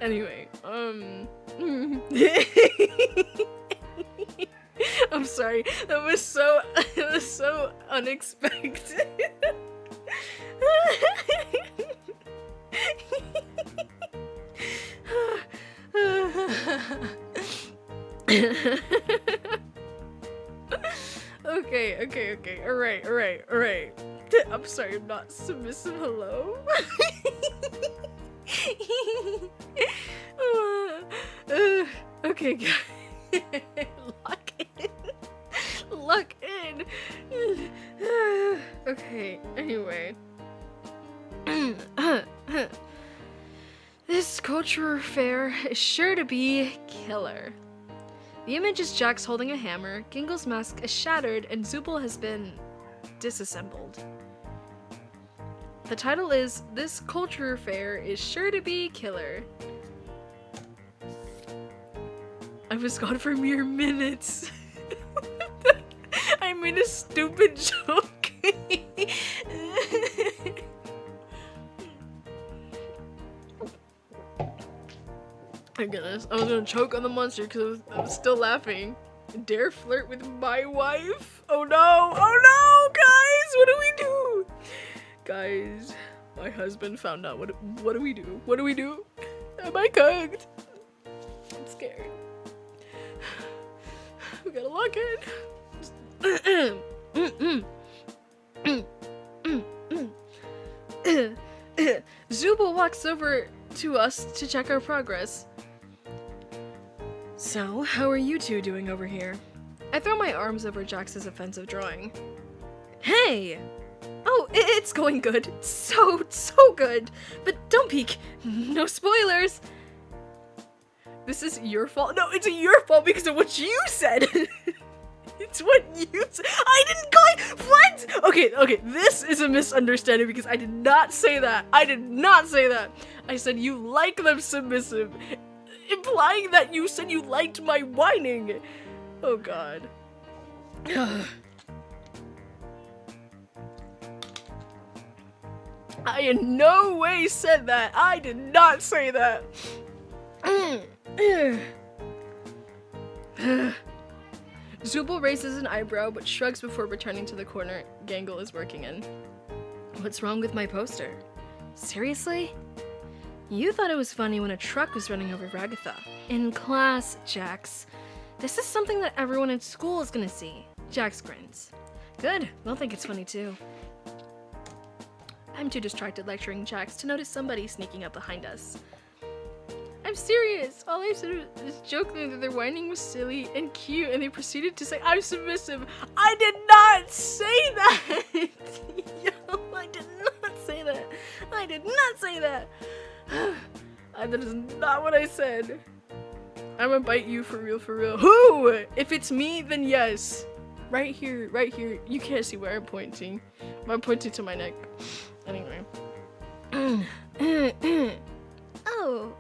Anyway, I'm sorry. That was so unexpected. Okay. All right. I'm sorry, I'm not submissive. Hello? Okay, guys. Lock in. Okay, anyway. This culture fair is sure to be killer. The image is Jax holding a hammer, Gingle's mask is shattered, and Zooble has been disassembled. The title is This Culture Fair is Sure to Be Killer. I was gone for mere minutes. I made a stupid joke. My goodness, I was gonna choke on the monster because I was still laughing. Dare flirt with my wife? Oh no, guys, what do we do? Guys, my husband found out. What do we do? What do we do? Am I cooked? I'm scared. We gotta lock in. Zooble walks over to us to check our progress. So, how are you two doing over here? I throw my arms over Jax's offensive drawing. Hey! Oh, it's going good. So good. But don't peek. No spoilers. This is your fault. No, it's your fault because of what you said. It's what you said. I didn't call you friends. Okay. This is a misunderstanding because I did not say that. I said you like them submissive, implying that you said you liked my whining. Oh God. I in no way said that. I did not say that. Zooble raises an eyebrow but shrugs before returning to the corner Gangle is working in. What's wrong with my poster? Seriously? You thought it was funny when a truck was running over Ragatha. In class, Jax. This is something that everyone in school is gonna see. Jax grins. Good, they'll think it's funny too. I'm too distracted lecturing Jax to notice somebody sneaking up behind us. I'm serious! All I said was jokingly that their whining was silly and cute, and they proceeded to say, I'm submissive. I did not say that! Yo, I did not say that. That is not what I said. I'm gonna bite you for real. Who? If it's me, then yes. Right here. You can't see where I'm pointing. I'm pointing to my neck. Anyway. Oh.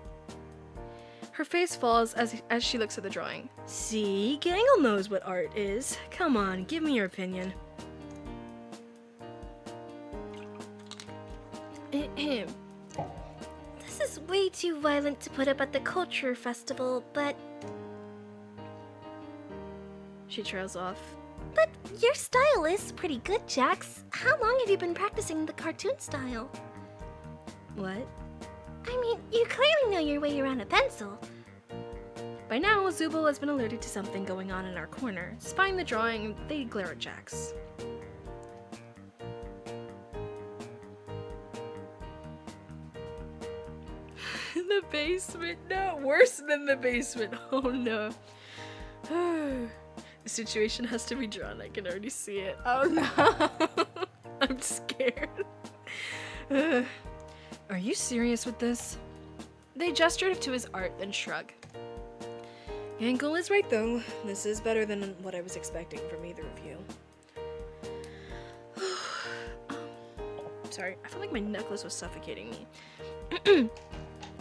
Her face falls as she looks at the drawing. See, Gangle knows what art is. Come on, give me your opinion. This is way too violent to put up at the culture festival, but... She trails off. But your style is pretty good, Jax. How long have you been practicing the cartoon style? What? I mean, you clearly know your way around a pencil. By now, Zooble has been alerted to something going on in our corner. Spying the drawing, they glare at Jax. In the basement? No, worse than the basement. Oh no. The situation has to be drawn. I can already see it. Oh no. I'm scared. Are you serious with this? They gesture to his art, then shrug. Gangle is right though. This is better than what I was expecting from either of you. Sorry, I felt like my necklace was suffocating me.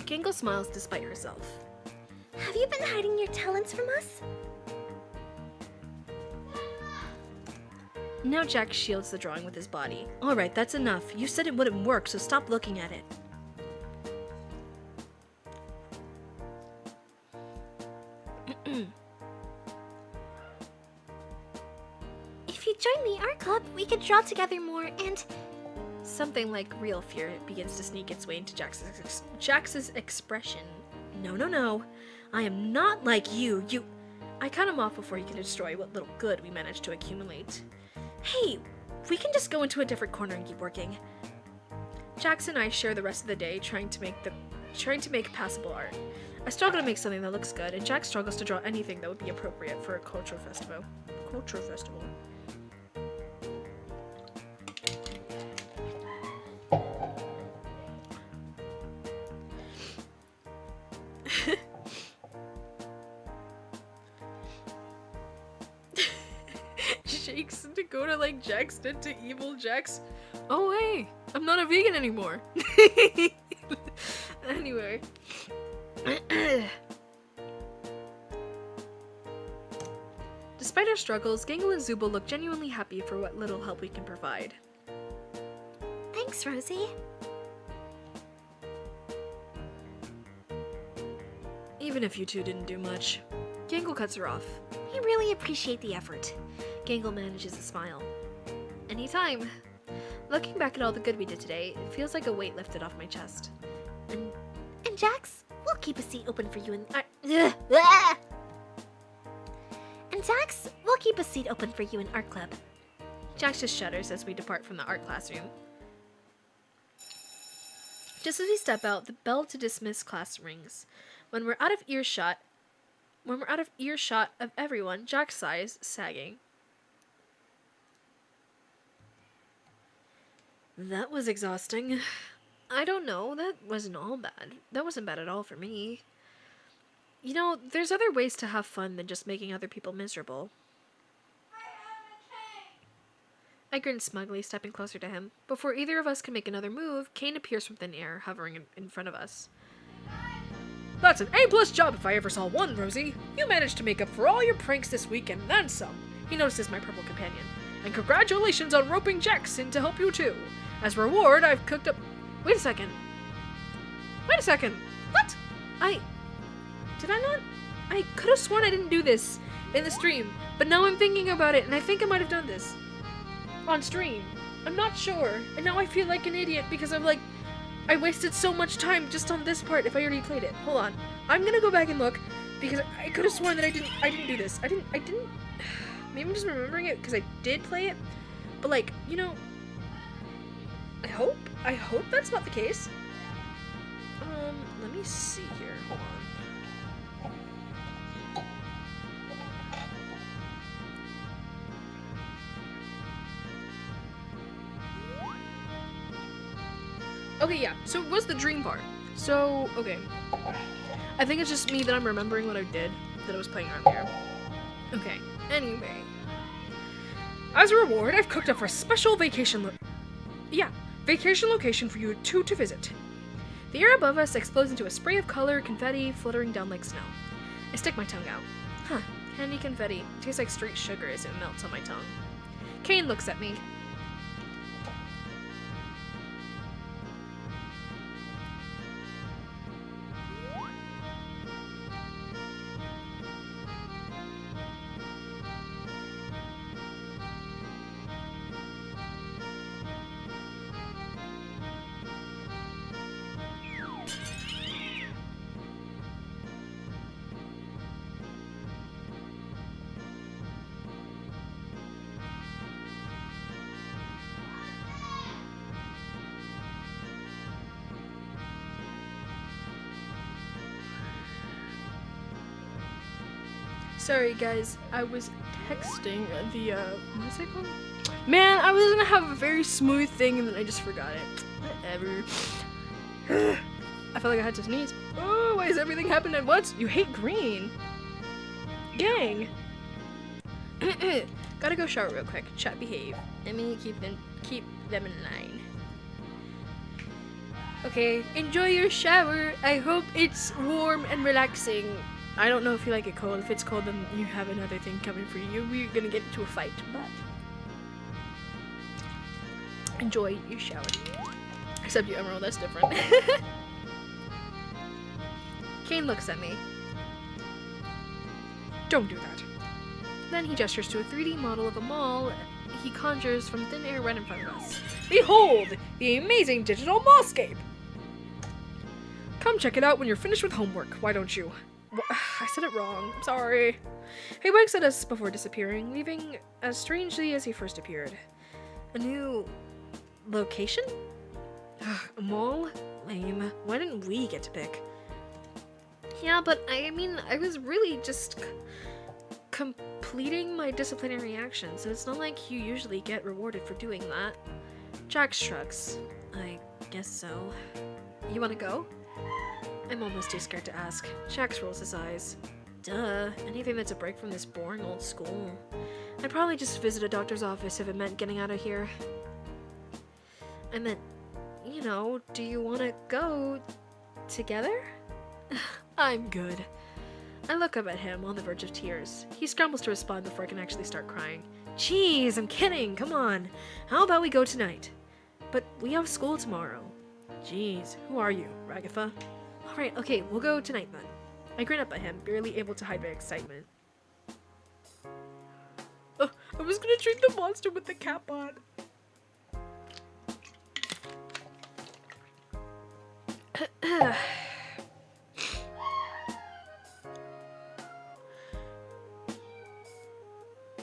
Gangle smiles despite herself. Have you been hiding your talents from us? Now Jack shields the drawing with his body. Alright, that's enough. You said it wouldn't work, so stop looking at it. If you join the art club, we could draw together more and... Something like real fear begins to sneak its way into Jax's expression. No. I am not like you. I cut him off before he can destroy what little good we managed to accumulate. Hey, we can just go into a different corner and keep working. Jax and I share the rest of the day trying to make passable art. I struggle to make something that looks good, and Jax struggles to draw anything that would be appropriate for a cultural festival. Shakes to go to like Jax did to evil Jax. Oh hey, I'm not a vegan anymore. Anyway. Despite our struggles, Gangle and Zubul look genuinely happy for what little help we can provide. Thanks, Rosie. Even if you two didn't do much. Gangle cuts her off. We really appreciate the effort. Gangle manages a smile. Anytime. Looking back at all the good we did today, it feels like a weight lifted off my chest. And Jax, we'll keep a seat open for you in... And Jax, we'll keep a seat open for you in art club. Jax just shudders as we depart from the art classroom. Just as we step out, the bell to dismiss class rings. When we're out of earshot of everyone, Jax sighs, sagging. That was exhausting. I don't know, that wasn't all bad. That wasn't bad at all for me. You know, there's other ways to have fun than just making other people miserable. I grin smugly, stepping closer to him. Before either of us can make another move, Kane appears from thin air, hovering in front of us. That's an A+ job if I ever saw one, Rosie. You managed to make up for all your pranks this week and then some. He notices my purple companion. And congratulations on roping Jax in to help you too. As reward, I've cooked up... Wait a second. What? Did I not? I could have sworn I didn't do this in the stream, but now I'm thinking about it and I think I might have done this. On stream. I'm not sure. And now I feel like an idiot because I wasted so much time just on this part if I already played it. Hold on. I'm gonna go back and look because I could have sworn that I didn't do this. I didn't maybe I'm just remembering it because I did play it. But I hope that's not the case. Let me see here. Hold on. Okay, yeah. So it was the dream part. So, okay. I think it's just me that I'm remembering what I did that I was playing earlier. Okay. Anyway. As a reward, I've cooked up for a special vacation location for you two to visit. The air above us explodes into a spray of color, confetti fluttering down like snow. I stick my tongue out. Huh, candy confetti. Tastes like straight sugar as it melts on my tongue. Kane looks at me. Sorry guys, I was texting the, what is it called? Man, I was gonna have a very smooth thing and then I just forgot it. Whatever. I felt like I had to sneeze. Oh, why is everything happening at once? You hate green. Gang. Gotta go shower real quick. Chat behave. Let me keep them in line. Okay, enjoy your shower. I hope it's warm and relaxing. I don't know if you like it cold. If it's cold, then you have another thing coming for you. We're gonna get into a fight, but enjoy your shower. Except you, Emerald, that's different. Kane looks at me. Don't do that. Then he gestures to a 3D model of a mall he conjures from thin air right in front of us. Behold, the amazing digital mallscape! Come check it out when you're finished with homework, why don't you? I said it wrong, I'm sorry. He winks at us before disappearing, leaving as strangely as he first appeared. A new location? A mall? Lame. Why didn't we get to pick? Yeah, but I mean, I was really just completing my disciplinary action, so it's not like you usually get rewarded for doing that. Jack shrugs. I guess so. You wanna go? I'm almost too scared to ask. Jax rolls his eyes. Duh, anything that's a break from this boring old school. I'd probably just visit a doctor's office if it meant getting out of here. I meant, you know, do you wanna go together? I'm good. I look up at him on the verge of tears. He scrambles to respond before I can actually start crying. Jeez, I'm kidding, come on. How about we go tonight? But we have school tomorrow. Jeez, who are you, Ragatha? Alright, okay, we'll go tonight then. I grin up at him, barely able to hide my excitement. I was gonna treat the monster with the cap on.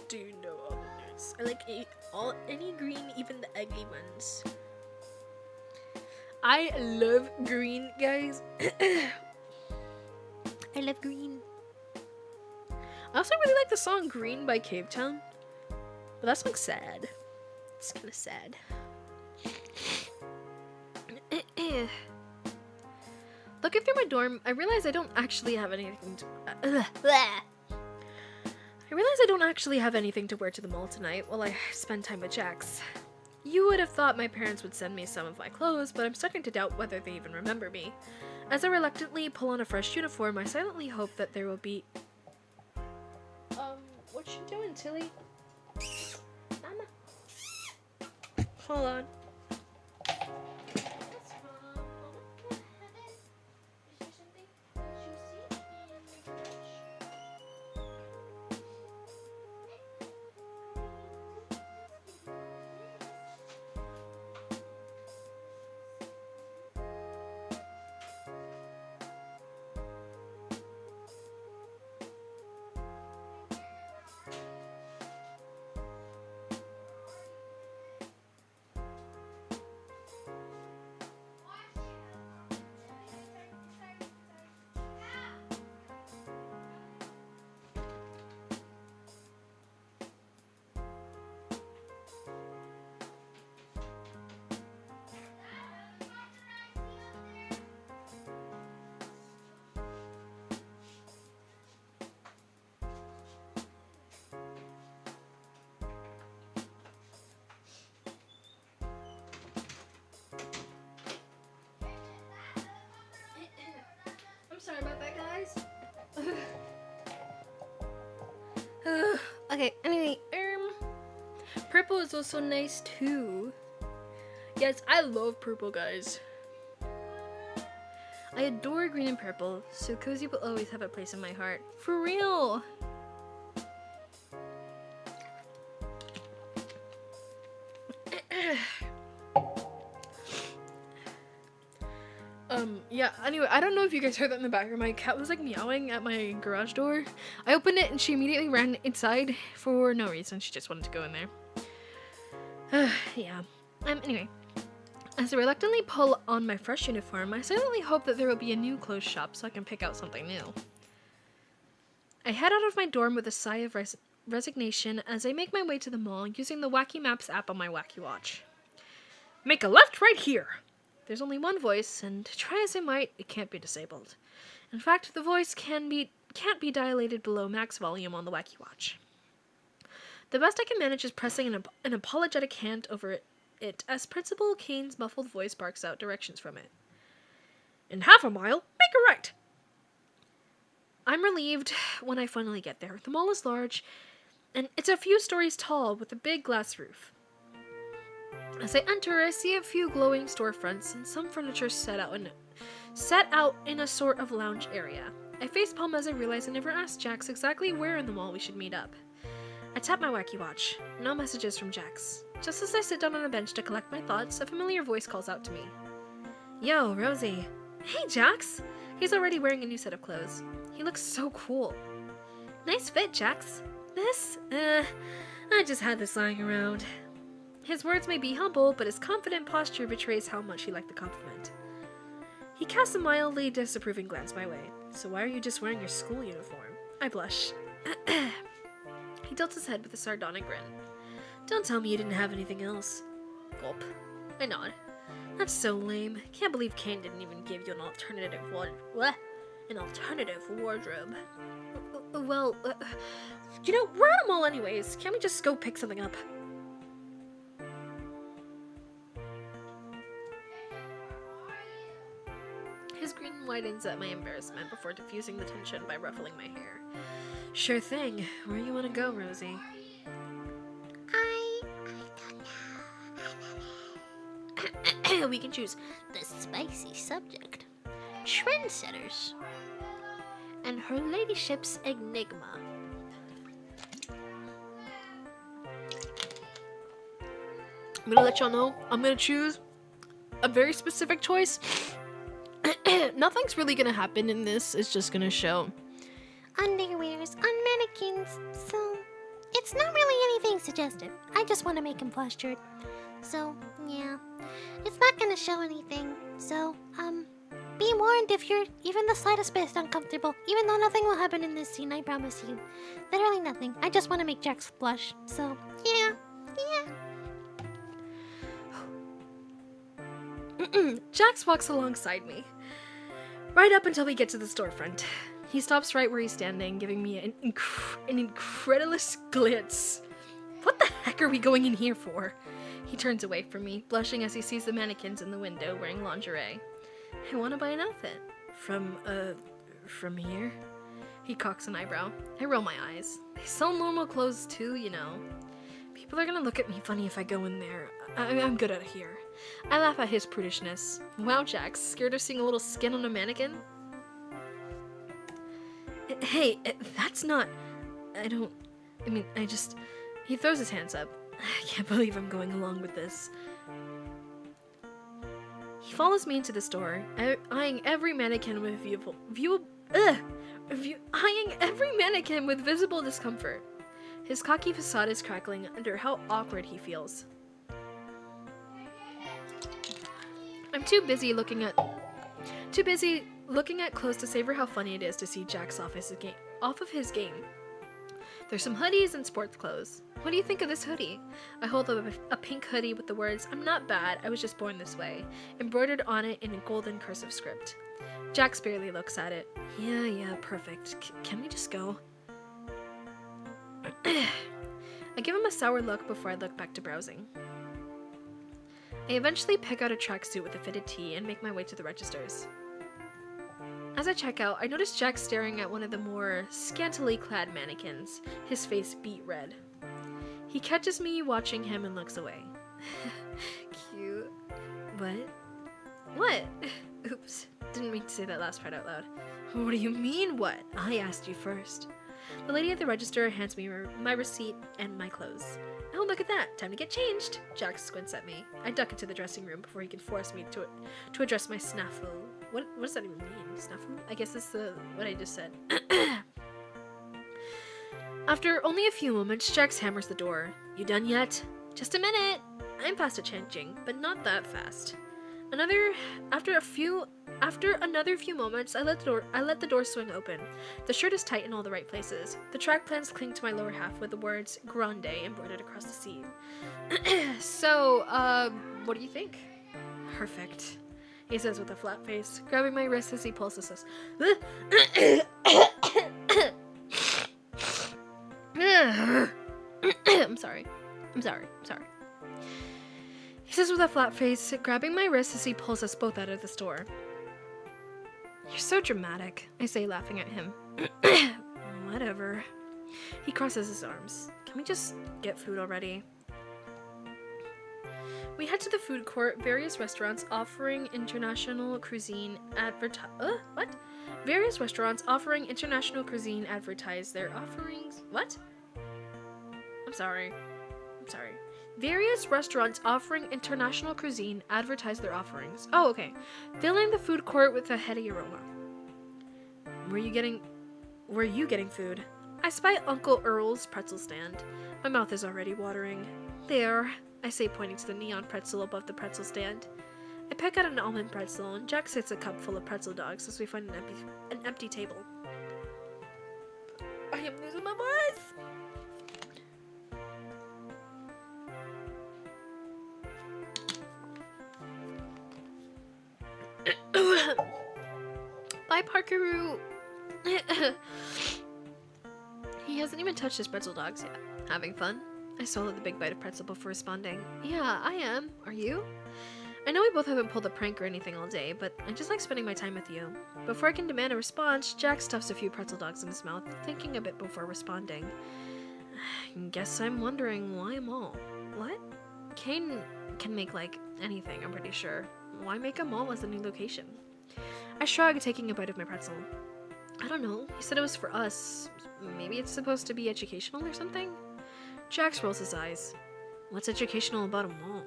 Do you know all the nerds? I like any green, even the ugly ones. I love green, guys. I love green. I also really like the song Green by Cavetown. But that song's sad. It's kind of sad. Looking through my dorm, I realize I don't actually have anything to... I realize I don't actually have anything to wear to the mall tonight while I spend time with Jax. You would have thought my parents would send me some of my clothes, but I'm starting to doubt whether they even remember me. As I reluctantly pull on a fresh uniform, I silently hope that there will be... what you doing, Tilly? Mama. Hold on. Sorry about that, guys. Okay, anyway, purple is also nice too. Yes, I love purple, guys. I adore green and purple, so cozy will always have a place in my heart. For real! Yeah, anyway, I don't know if you guys heard that in the background. My cat was like meowing at my garage door. I opened it and she immediately ran inside for no reason. She just wanted to go in there. Yeah. Anyway, as I reluctantly pull on my fresh uniform, I silently hope that there will be a new clothes shop so I can pick out something new. I head out of my dorm with a sigh of resignation as I make my way to the mall using the Wacky Maps app on my Wacky Watch. Make a left right here! There's only one voice, and try as I might, it can't be disabled. In fact, the voice can't be dilated below max volume on the Wacky Watch. The best I can manage is pressing an apologetic hand over it as Principal Kane's muffled voice barks out directions from it. In half a mile, make a right. I'm relieved when I finally get there. The mall is large, and it's a few stories tall with a big glass roof. As I enter, I see a few glowing storefronts and some furniture set out in a sort of lounge area. I facepalm as I realize I never asked Jax exactly where in the mall we should meet up. I tap my wacky watch. No messages from Jax. Just as I sit down on a bench to collect my thoughts, a familiar voice calls out to me. Yo, Rosie. Hey, Jax. He's already wearing a new set of clothes. He looks so cool. Nice fit, Jax. This? I just had this lying around. His words may be humble, but his confident posture betrays how much he liked the compliment. He casts a mildly disapproving glance my way. So why are you just wearing your school uniform? I blush. He tilts his head with a sardonic grin. Don't tell me you didn't have anything else. Gulp. I nod. That's so lame. Can't believe Kane didn't even give you an alternative wardrobe. Well, we're at a mall anyways. Can't we just go pick something up? His grin widens at my embarrassment before diffusing the tension by ruffling my hair. Sure thing. Where you want to go, Rosie? I don't know. We can choose the spicy subject, trendsetters, and her ladyship's enigma. I'm gonna let y'all know. I'm gonna choose a very specific choice. Nothing's really gonna happen in this. It's just gonna show Underwears on mannequins, so it's not really anything suggestive. I just want to make him flustered. So, yeah. It's not gonna show anything, so, be warned if you're even the slightest bit uncomfortable, even though nothing will happen in this scene, I promise you. Literally nothing. I just want to make Jax blush, so, yeah. Jax walks alongside me, right up until we get to the storefront. He stops right where he's standing, giving me an incredulous glance. What the heck are we going in here for? He turns away from me, blushing as he sees the mannequins in the window wearing lingerie. I want to buy an outfit. From here? He cocks an eyebrow. I roll my eyes. They sell normal clothes too, you know. People are gonna look at me funny if I go in there. I'm good at here. I laugh at his prudishness. Wow, Jax, scared of seeing a little skin on a mannequin? Hey, that's not... He throws his hands up. I can't believe I'm going along with this. He follows me into the store, eyeing every mannequin with visible discomfort. His cocky facade is crackling under how awkward he feels. I'm too busy looking at clothes to savor how funny it is to see Jax off of his game. There's some hoodies and sports clothes. What do you think of this hoodie? I hold up a pink hoodie with the words, "I'm not bad, I was just born this way," embroidered on it in a golden cursive script. Jax barely looks at it. Yeah, perfect. Can we just go? I give him a sour look before I look back to browsing. I eventually pick out a tracksuit with a fitted tee and make my way to the registers. As I check out, I notice Jax staring at one of the more scantily clad mannequins, his face beet red. He catches me watching him and looks away. Cute. What? Oops. Didn't mean to say that last part out loud. What do you mean, what? I asked you first. The lady at the register hands me my receipt and my clothes. Oh, look at that. Time to get changed. Jax squints at me. I duck into the dressing room before he can force me to address my snafu. What does that even mean? Snafu? I guess that's what I just said. After only a few moments, Jax hammers the door. You done yet? Just a minute. I'm fast at changing, but not that fast. After another few moments, I let the door swing open. The shirt is tight in all the right places. The track plans cling to my lower half with the words "Grande" embroidered across the seam. So, what do you think? Perfect, he says with a flat face, grabbing my wrist as he pulls us. I'm sorry. He says with a flat face, grabbing my wrist as he pulls us both out of the store. You're so dramatic, I say, laughing at him. Whatever. He crosses his arms. Can we just get food already? We head to the food court, various restaurants offering international cuisine Various restaurants offering international cuisine advertise their offerings. What? I'm sorry. Various restaurants offering international cuisine advertise their offerings. Oh, okay. Filling the food court with a heady aroma. Were you getting food? I spy Uncle Earl's pretzel stand. My mouth is already watering. There, I say, pointing to the neon pretzel above the pretzel stand. I peck out an almond pretzel, and Jack sits a cup full of pretzel dogs as we find an empty table. I am losing my voice! Bye, Parkeroo! He hasn't even touched his pretzel dogs yet. Having fun? I swallowed the big bite of pretzel before responding. Yeah, I am. Are you? I know we both haven't pulled a prank or anything all day, but I just like spending my time with you. Before I can demand a response, Jack stuffs a few pretzel dogs in his mouth, thinking a bit before responding. Guess I'm wondering why a mall? What? Kane can make, like, anything, I'm pretty sure. Why make a mall as a new location? I shrug, taking a bite of my pretzel. I don't know. He said it was for us. Maybe it's supposed to be educational or something? Jax rolls his eyes. What's educational about a mall?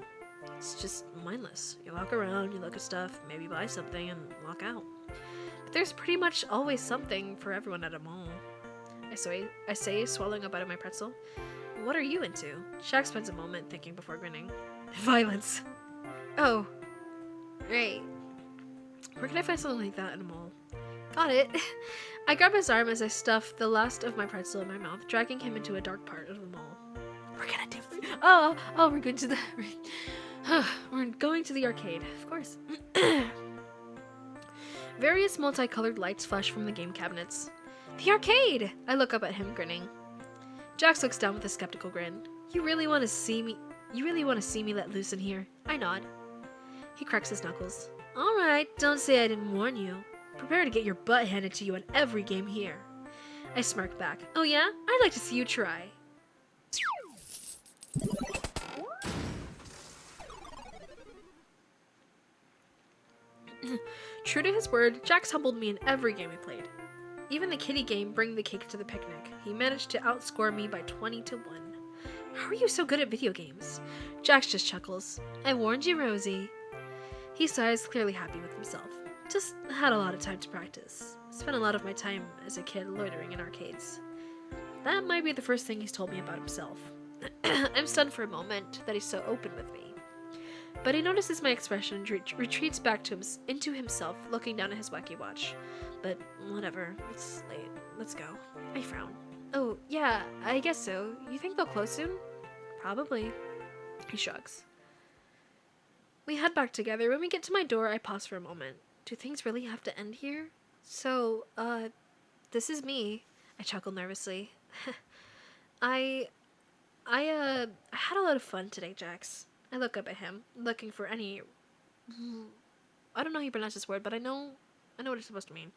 It's just mindless. You walk around, you look at stuff, maybe buy something, and walk out. But there's pretty much always something for everyone at a mall. I say, swallowing a bite of my pretzel. What are you into? Jack spends a moment thinking before grinning. Violence. Oh. Right. Where can I find something like that in a mall? Got it. I grab his arm as I stuff the last of my pretzel in my mouth, dragging him into a dark part of the mall. We're gonna do... we're going to the... we're going to the arcade, of course. Various multicolored lights flash from the game cabinets. The arcade! I look up at him, grinning. Jax looks down with a skeptical grin. You really want to see me let loose in here? I nod. He cracks his knuckles. Alright, don't say I didn't warn you. Prepare to get your butt handed to you in every game here. I smirk back. Oh yeah? I'd like to see you try. True to his word, Jax humbled me in every game we played. Even the kitty game, Bring the Cake to the Picnic, he managed to outscore me by 20-1. How are you so good at video games? Jax just chuckles. I warned you, Rosie. He sighs, clearly happy with himself. Just had a lot of time to practice. Spent a lot of my time as a kid loitering in arcades. That might be the first thing he's told me about himself. I'm stunned for a moment that he's so open with me. But he notices my expression and retreats back to into himself, looking down at his wacky watch. But whatever, it's late. Let's go. I frown. Oh, yeah, I guess so. You think they'll close soon? Probably. He shrugs. We head back together. When we get to my door, I pause for a moment. Do things really have to end here? So, this is me. I chuckle nervously. I had a lot of fun today, Jax. I look up at him, looking for any... I don't know how you pronounce this word, but I know what it's supposed to mean.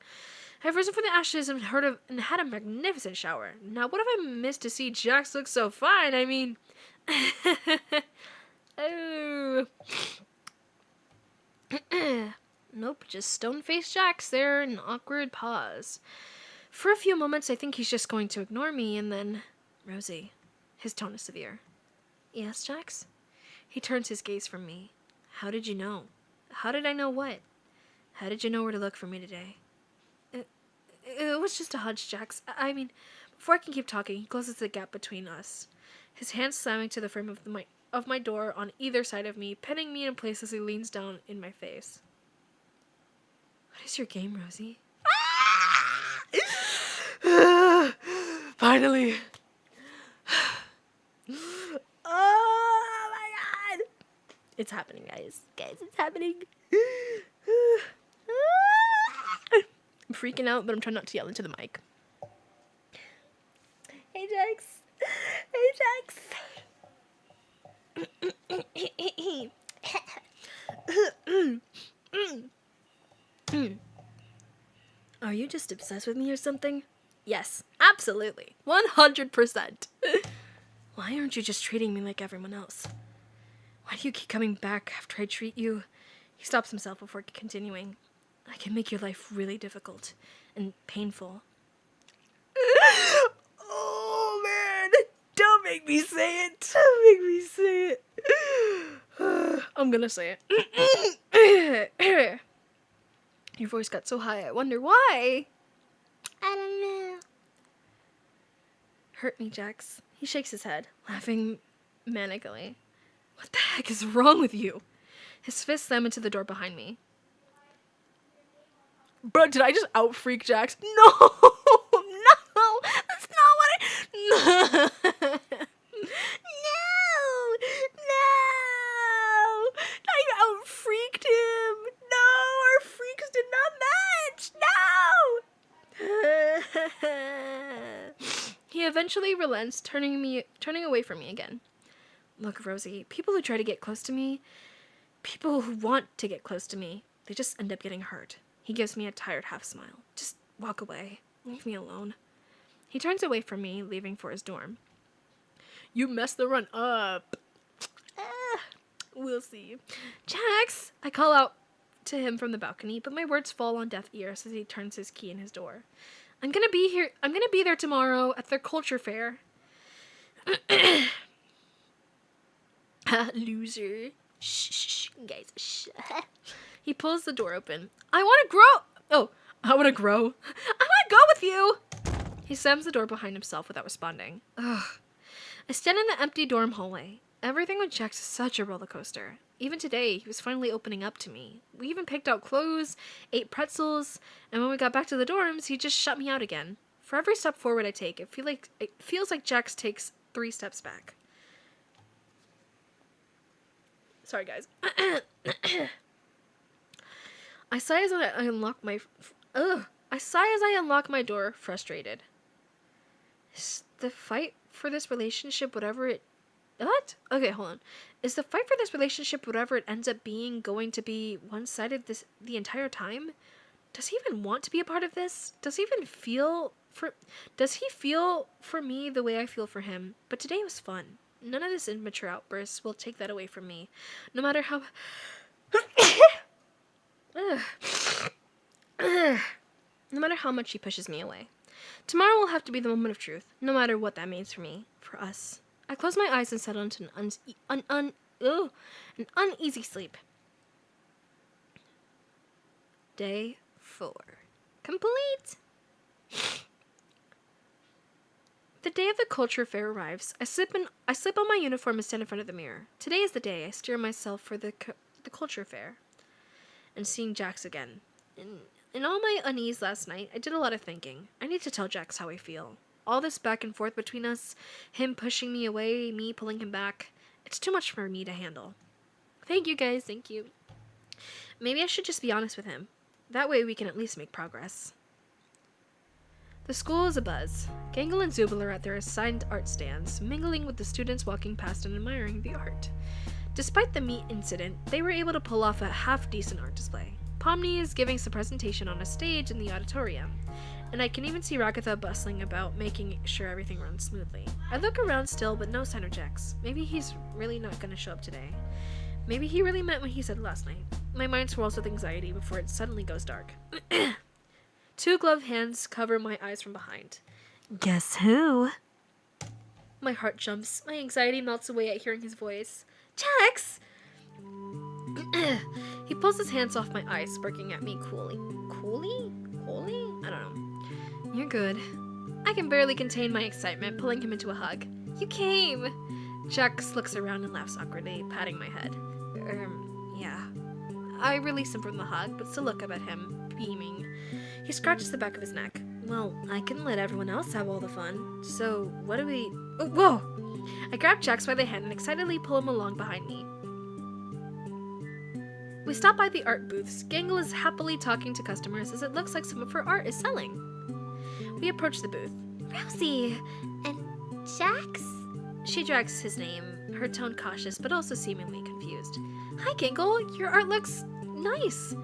I've risen from the ashes and had a magnificent shower. Now, what have I missed to see Jax look so fine? I mean... oh... Nope, just stone-faced Jax there, an awkward pause. For a few moments, I think he's just going to ignore me, and then... Rosie. His tone is severe. Yes, Jax? He turns his gaze from me. How did you know? How did I know what? How did you know where to look for me today? It was just a hunch, Jax. I mean, before I can keep talking, he closes the gap between us. His hands slamming to the frame of my door on either side of me, pinning me in place as he leans down in my face. What is your game, Rosie? Finally. Oh my god. It's happening, guys. Guys, it's happening. I'm freaking out, but I'm trying not to yell into the mic. Hey, Jax. Hey, Jax. Are you just obsessed with me or something? Yes, absolutely. 100%. Why aren't you just treating me like everyone else? Why do you keep coming back after I treat you? He stops himself before continuing. I can make your life really difficult and painful. Oh, man. Don't make me say it. Don't make me say it. I'm gonna say it. Your voice got so high, I wonder why. I don't know. Hurt me, Jax. He shakes his head, laughing manically. What the heck is wrong with you? His fist slammed into the door behind me. Bro, did I just out-freak Jax? No! No! That's not what I... No! No! I out-freaked him! No! Our freaks did not match! No! He eventually relents, turning away from me again. Look, Rosie, people who try to get close to me, people who want to get close to me, they just end up getting hurt. He gives me a tired half smile. Just walk away. Leave me alone. He turns away from me, leaving for his dorm. You messed the run up. We'll see. Jax! I call out to him from the balcony, but my words fall on deaf ears as he turns his key in his door. I'm gonna be there tomorrow at their culture fair. Loser. Shh, guys, shh. He pulls the door open. I want to grow. I want to go with you. He slams the door behind himself without responding. Ugh. I stand in the empty dorm hallway. Everything with Jax is such a roller coaster. Even today, he was finally opening up to me. We even picked out clothes, ate pretzels, and when we got back to the dorms, he just shut me out again. For every step forward I take, it feels like Jax takes 3 steps back. Sorry, guys. I sigh as I unlock my door, frustrated. Is the fight for this relationship whatever it... What? Okay, hold on. Is the fight for this relationship whatever it ends up being going to be one-sided the entire time? Does he even want to be a part of this? Does he feel for me the way I feel for him? But today was fun. None of this immature outbursts will take that away from me. No matter how... No matter how much he pushes me away. Tomorrow will have to be the moment of truth, no matter what that means for me, for us. I close my eyes and settle into an uneasy sleep. Day 4. Complete! The day of the culture fair arrives. I slip on my uniform and stand in front of the mirror. Today is the day I steer myself for the culture fair. And seeing Jax again. In all my unease last night, I did a lot of thinking. I need to tell Jax how I feel. All this back and forth between us, him pushing me away, me pulling him back, it's too much for me to handle. Thank you, guys, thank you. Maybe I should just be honest with him. That way we can at least make progress. The school is abuzz. Gangle and Zubal are at their assigned art stands, mingling with the students walking past and admiring the art. Despite the meat incident, they were able to pull off a half-decent art display. Pomni is giving some presentation on a stage in the auditorium, and I can even see Ragatha bustling about, making sure everything runs smoothly. I look around still, but no sign of Jax. Maybe he's really not going to show up today. Maybe he really meant what he said last night. My mind swirls with anxiety before it suddenly goes dark. 2 gloved hands cover my eyes from behind. Guess who? My heart jumps. My anxiety melts away at hearing his voice. Jax! He pulls his hands off my eyes, sparking at me coolly. Coolly? I don't know. You're good. I can barely contain my excitement, pulling him into a hug. You came! Jax looks around and laughs awkwardly, patting my head. Yeah. I release him from the hug, but still look up at him, beaming. He scratches the back of his neck. Well, I couldn't let everyone else have all the fun. So, what do we... Oh, whoa! I grab Jax by the hand and excitedly pull him along behind me. We stop by the art booths. Gangle is happily talking to customers as it looks like some of her art is selling. We approach the booth. Rosie, and Jax? She drags his name, her tone cautious but also seemingly confused. Hi, Gangle. Your art looks nice.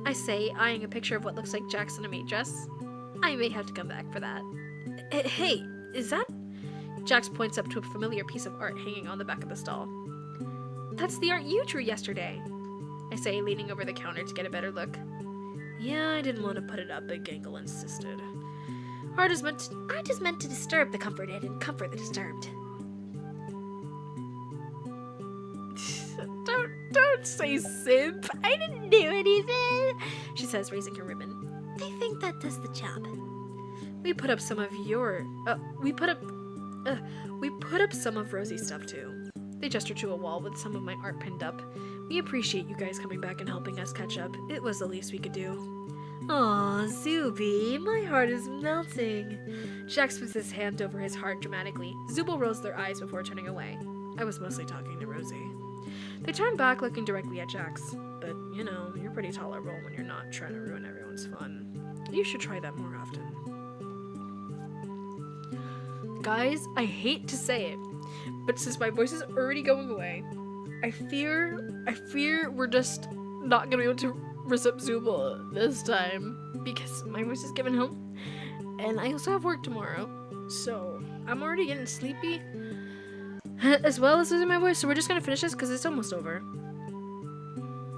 I say, eyeing a picture of what looks like Jack's in a maid dress. I may have to come back for that. Hey, is that? Jax points up to a familiar piece of art hanging on the back of the stall. That's the art you drew yesterday, I say, leaning over the counter to get a better look. Yeah, I didn't want to put it up, but Gangle insisted. Art is meant to disturb the comforted and comfort the disturbed. Don't say simp. I didn't do anything, she says, raising her ribbon. I think that does the job. We put up some of some of Rosie's stuff too. They gesture to a wall with some of my art pinned up. We appreciate you guys coming back and helping us catch up. It was the least we could do. Aw, Zuby, my heart is melting. Jax puts his hand over his heart dramatically. Zubul rolls their eyes before turning away. I was mostly talking to Rosie. They turn back, looking directly at Jax. But, you know, you're pretty tolerable when you're not trying to ruin everyone's fun. You should try that more often. Guys, I hate to say it, but since my voice is already going away, I fear we're just not gonna be able to receive Zubul this time because my voice is giving home, and I also have work tomorrow, so I'm already getting sleepy, as well as losing my voice. So we're just gonna finish this because it's almost over.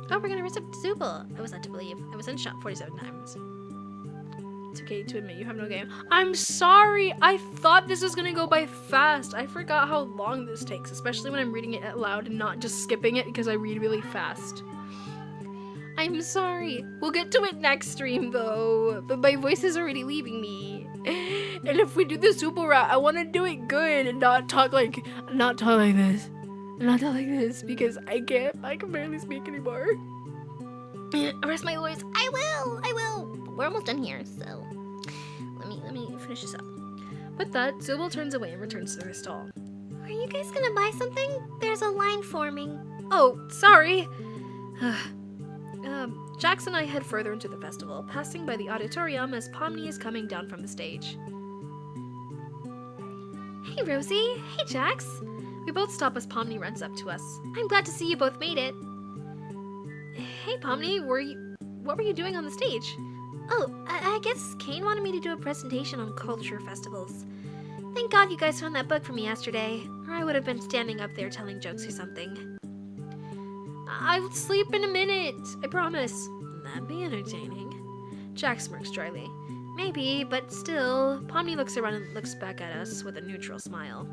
Oh, we're gonna receive Zubul. I was led to believe. I was in shot 47 times. It's okay to admit you have no game. I'm sorry. I thought this was gonna go by fast. I forgot how long this takes, especially when I'm reading it out loud and not just skipping it because I read really fast. I'm sorry. We'll get to it next stream though, but my voice is already leaving me. And if we do the super route, I want to do it good and not talk like this. Not talk like this because I can barely speak anymore. Rest my voice. I will. We're almost done here, so let me finish this up. With that, Zubul turns away and returns to their stall. Are you guys gonna buy something? There's a line forming. Oh, sorry. Jax and I head further into the festival, passing by the auditorium as Pomni is coming down from the stage. Hey, Rosie. Hey, Jax. We both stop as Pomni runs up to us. I'm glad to see you both made it. Hey, Pomni, what were you doing on the stage? Oh, I guess Kane wanted me to do a presentation on culture festivals. Thank God you guys found that book for me yesterday, or I would have been standing up there telling jokes or something. I'll sleep in a minute, I promise. That'd be entertaining. Jack smirks dryly. Maybe, but still. Pomni looks around and looks back at us with a neutral smile.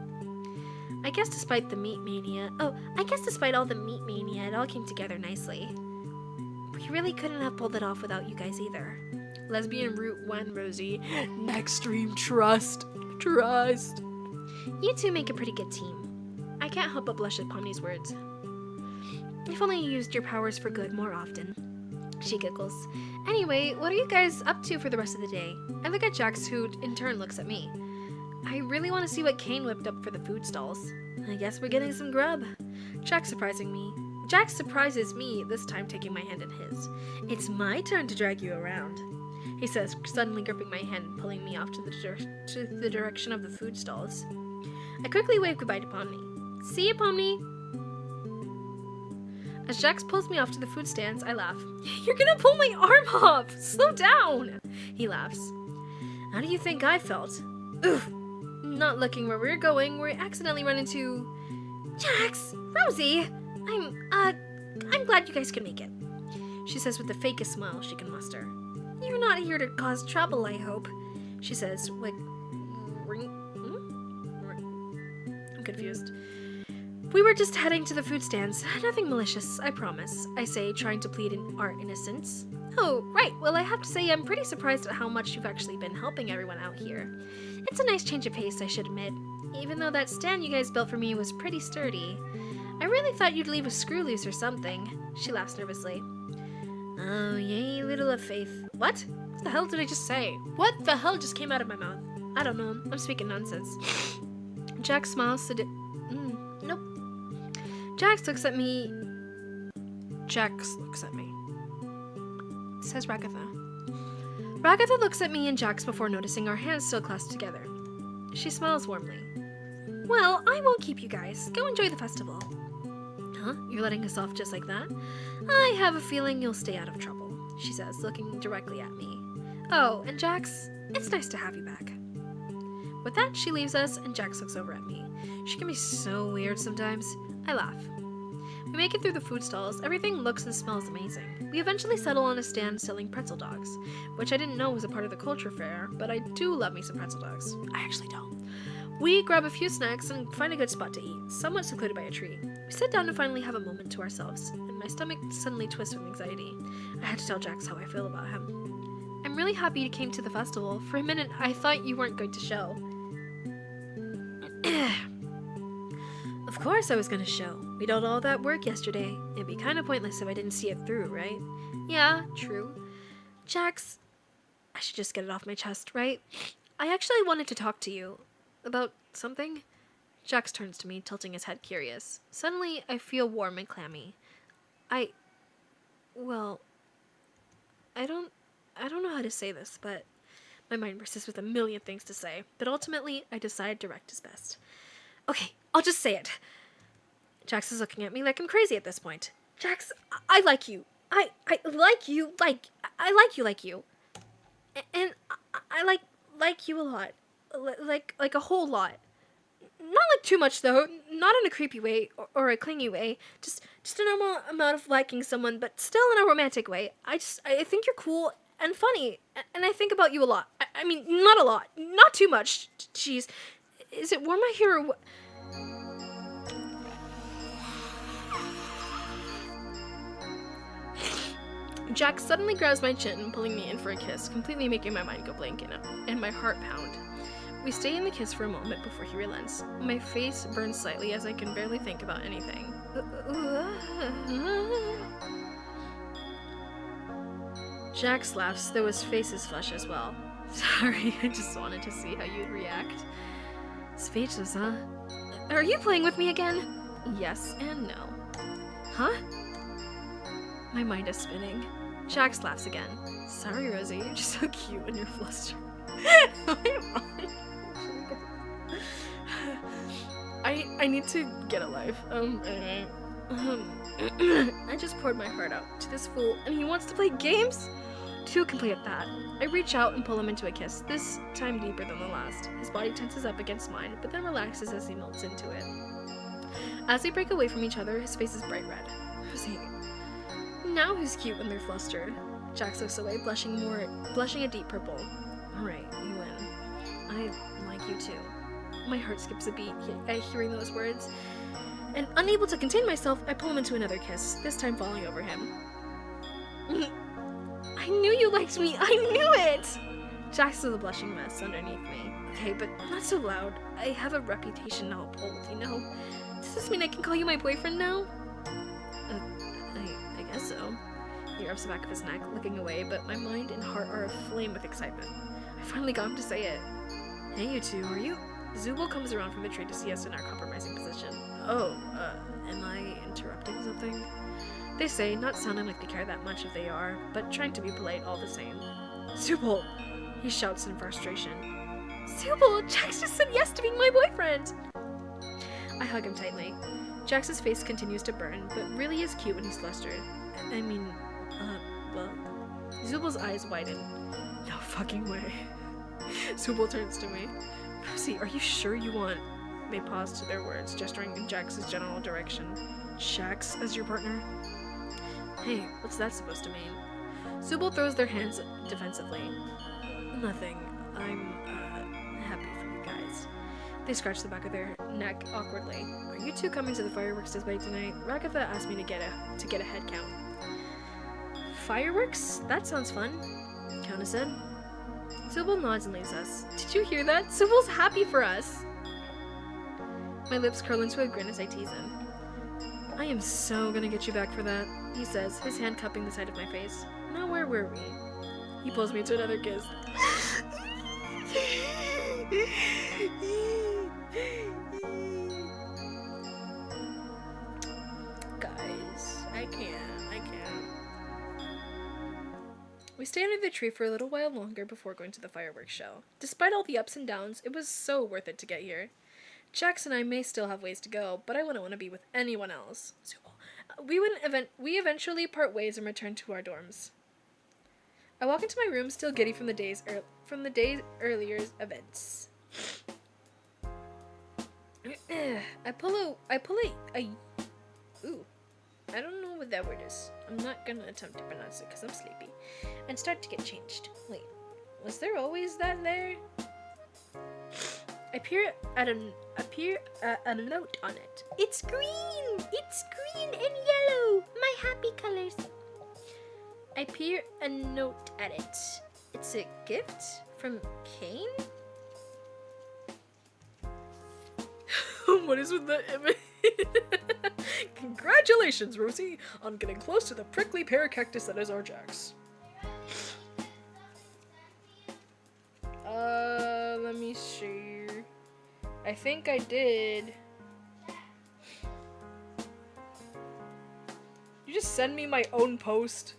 I guess despite all the meat mania, it all came together nicely. We really couldn't have pulled it off without you guys either. Lesbian Route 1, Rosie. Next stream, trust. You two make a pretty good team. I can't help but blush at Pomni's words. If only you used your powers for good more often. She giggles. Anyway, what are you guys up to for the rest of the day? I look at Jax, who in turn looks at me. I really want to see what Kane whipped up for the food stalls. I guess we're getting some grub. Jax surprises me, this time taking my hand in his. It's my turn to drag you around, he says, suddenly gripping my hand and pulling me off to the direction of the food stalls. I quickly wave goodbye to Pomni. See you, Pomni! As Jax pulls me off to the food stands, I laugh. You're gonna pull my arm off! Slow down! He laughs. How do you think I felt? Oof! Not looking where we're going, we accidentally run into... Jax! Rosie! I'm glad you guys could make it, she says with the fakest smile she can muster. You're not here to cause trouble, I hope, she says, like... I'm confused. We were just heading to the food stands. Nothing malicious, I promise, I say, trying to plead in our innocence. Oh, right. Well, I have to say I'm pretty surprised at how much you've actually been helping everyone out here. It's a nice change of pace, I should admit. Even though that stand you guys built for me was pretty sturdy. I really thought you'd leave a screw loose or something. She laughs nervously. Oh, yay, little of faith. What? What the hell did I just say? What the hell just came out of my mouth? I don't know. I'm speaking nonsense. Jax smiles nope. Jax looks at me. Says Ragatha. Ragatha looks at me and Jax before noticing our hands still clasped together. She smiles warmly. Well, I won't keep you guys. Go enjoy the festival. Huh? You're letting us off just like that? I have a feeling you'll stay out of trouble. she says, looking directly at me. Oh, and Jax, it's nice to have you back. With that, she leaves us, and Jax looks over at me. She can be so weird sometimes. I laugh. We make it through the food stalls. Everything looks and smells amazing. We eventually settle on a stand selling pretzel dogs, which I didn't know was a part of the culture fair, but I do love me some pretzel dogs. I actually don't. We grab a few snacks and find a good spot to eat, somewhat secluded by a tree. We sit down to finally have a moment to ourselves, and my stomach suddenly twists with anxiety. I had to tell Jax how I feel about him. I'm really happy you came to the festival. For a minute, I thought you weren't going to show. Of course I was going to show. We did all that work yesterday. It'd be kind of pointless if I didn't see it through, right? Yeah, true. Jax, I should just get it off my chest, right? I actually wanted to talk to you. About something? Jax turns to me, tilting his head curious. Suddenly, I feel warm and clammy. Well, I don't know how to say this, but my mind persists with a million things to say. But ultimately, I decide direct is best. Okay, I'll just say it. Jax is looking at me like I'm crazy at this point. Jax, I like you. I like you like you. And I like you a lot. Like a whole lot. Not like too much though, not in a creepy way or a clingy way. Just a normal amount of liking someone, but still in a romantic way. I think you're cool and funny, and I think about you a lot. I mean, not a lot, not too much. Jeez, is it warm out here or what? Jax suddenly grabs my chin, pulling me in for a kiss, completely making my mind go blank and my heart pound. We stay in the kiss for a moment before he relents. My face burns slightly as I can barely think about anything. Jax laughs, though his face is flush as well. Sorry, I just wanted to see how you'd react. Speechless, huh? Are you playing with me again? Yes and no. Huh? My mind is spinning. Jax laughs again. Sorry, Rosie, you're just so cute when you're flustered. I need to get a life. Anyway. I just poured my heart out to this fool, and he wants to play games? Two can play at that. I reach out and pull him into a kiss, this time deeper than the last. His body tenses up against mine, but then relaxes as he melts into it. As they break away from each other, his face is bright red. Rosie. Now who's cute when they're flustered? Jax looks away, blushing a deep purple. Alright, you win. I like you too. My heart skips a beat hearing those words, and unable to contain myself, I pull him into another kiss, this time falling over him. I knew you liked me! I knew it! Jax is a blushing mess underneath me. Okay, but not so loud. I have a reputation to uphold, you know? Does this mean I can call you my boyfriend now? I guess so. He rubs the back of his neck, looking away, but my mind and heart are aflame with excitement. I finally got him to say it. Hey, you two, are you? Zubul comes around from the tree to see us in our compromising position. Oh, am I interrupting something? They say, not sounding like they care that much if they are, but trying to be polite all the same. Zubul! He shouts in frustration. Zubul! Jax just said yes to being my boyfriend! I hug him tightly. Jax's face continues to burn, but really is cute when he's flustered. I mean, well... Zubul's eyes widen. No fucking way. Zubul turns to me. Rosie, are you sure you want... They pause to their words, gesturing in Jax's general direction. Jax as your partner? Hey, what's that supposed to mean? Zubul throws their hands defensively. Nothing. I'm, happy for you guys. They scratch the back of their neck awkwardly. Are you two coming to the fireworks display tonight? Ragatha asked me to get a head count. Fireworks? That sounds fun, Countess said. Zubul nods and leaves us. Did you hear that? Zubul's happy for us! My lips curl into a grin as I tease him. I am so gonna get you back for that, he says, his hand cupping the side of my face. Now where were we? He pulls me into another kiss. Guys, I can't. We stay under the tree for a little while longer before going to the fireworks show. Despite all the ups and downs, it was so worth it to get here. Jax and I may still have ways to go, but I wouldn't want to be with anyone else. We eventually part ways and return to our dorms. I walk into my room, still giddy from the day's earlier events. Ooh, I don't know what that word is. I'm not gonna attempt to pronounce it because I'm sleepy. And start to get changed. Wait, was there always that there? I peer at a note on it. It's green! It's green and yellow! My happy colors. I peer a note at it. It's a gift from Kane? What is with that image? Congratulations, Rosie, on getting close to the prickly pear cactus that is our Jax. Let me see. I think I did. You just send me my own post?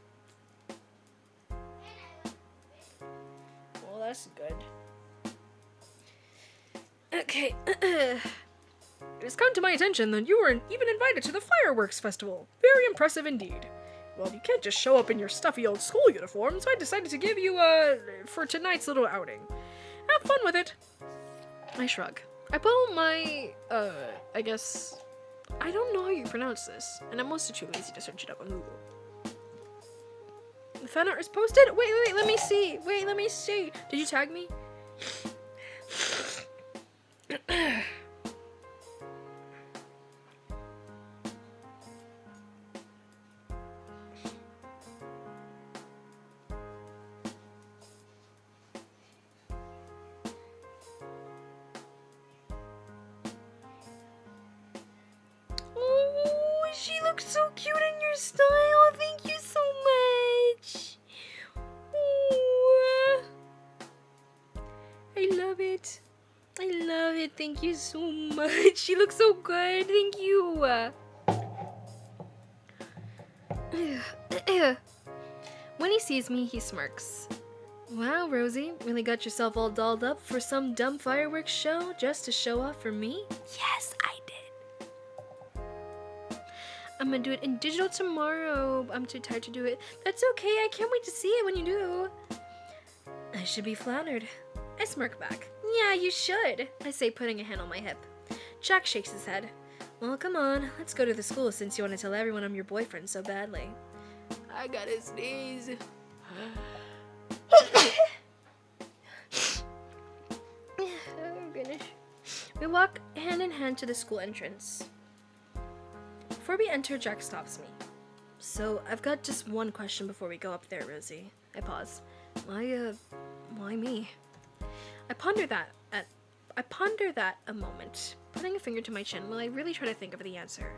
Well, that's good. Okay. It has come to my attention that you were even invited to the fireworks festival. Very impressive indeed. Well, you can't just show up in your stuffy old school uniform, so I decided to give you for tonight's little outing. Have fun with it. I shrug. I pull out my, I guess, I don't know how you pronounce this, and I'm mostly too lazy to search it up on Google. The fan art is posted? Wait, let me see. Did you tag me? Oh, she looks so cute in your style. Thank you so much. Oh, I love it. Thank you so much. She looks so good. Thank you. When he sees me, he smirks. Wow, Rosie, really got yourself all dolled up for some dumb fireworks show just to show off for me? Yes, I did. I'm gonna do it in digital tomorrow. I'm too tired to do it. That's okay, I can't wait to see it when you do. I should be flattered. I smirk back. Yeah, you should, I say, putting a hand on my hip. Jack shakes his head. Well, come on, let's go to the school since you want to tell everyone I'm your boyfriend so badly. I gotta sneeze. Oh, goodness. We walk hand in hand to the school entrance. Before we enter, Jack stops me. So, I've got just one question before we go up there, Rosie. I pause. Why me? I ponder that a moment, putting a finger to my chin while I really try to think of the answer.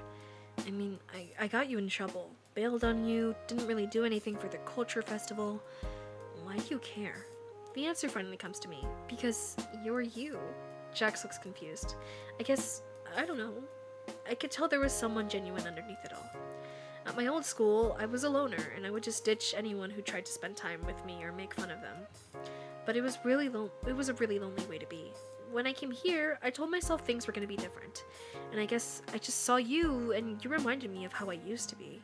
I mean, I got you in trouble, bailed on you, didn't really do anything for the culture festival. Why do you care? The answer finally comes to me. Because you're you. Jax looks confused. I don't know. I could tell there was someone genuine underneath it all. At my old school, I was a loner, and I would just ditch anyone who tried to spend time with me or make fun of them. But it was a really lonely way to be. When I came here, I told myself things were going to be different. And I guess I just saw you, and you reminded me of how I used to be.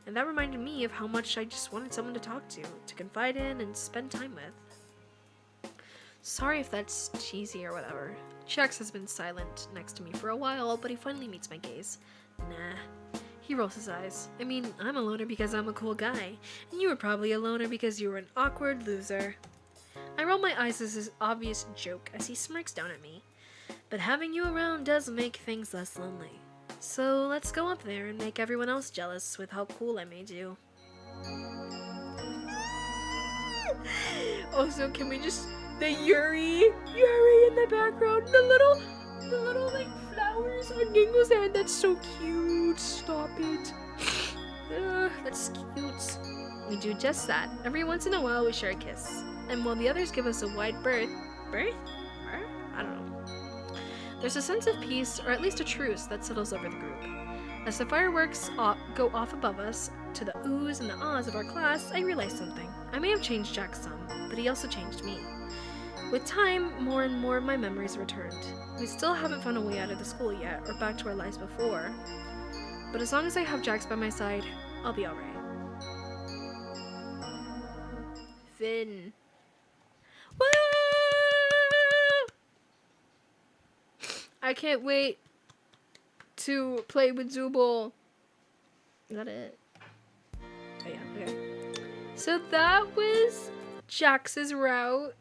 And that reminded me of how much I just wanted someone to talk to confide in, and spend time with. Sorry if that's cheesy or whatever. Jax has been silent next to me for a while, but he finally meets my gaze. Nah. He rolls his eyes. I mean, I'm a loner because I'm a cool guy, and you were probably a loner because you were an awkward loser. I roll my eyes as his obvious joke as he smirks down at me. But having you around does make things less lonely. So let's go up there and make everyone else jealous with how cool I made you. Also, can we just... the Yuri in the background, the little like flowers on Dingo's head, that's so cute. Stop it. That's cute. We do just that. Every once in a while we share a kiss. And while the others give us a wide berth? I don't know. There's a sense of peace, or at least a truce, that settles over the group. As the fireworks go off above us, to the oohs and the ahs of our class, I realize something. I may have changed Jack some, but he also changed me. With time, more and more of my memories returned. We still haven't found a way out of the school yet, or back to our lives before. But as long as I have Jax by my side, I'll be alright. happen. Woo! I can't wait to play with Zooble. Is that it? Oh yeah, okay. So that was Jax's route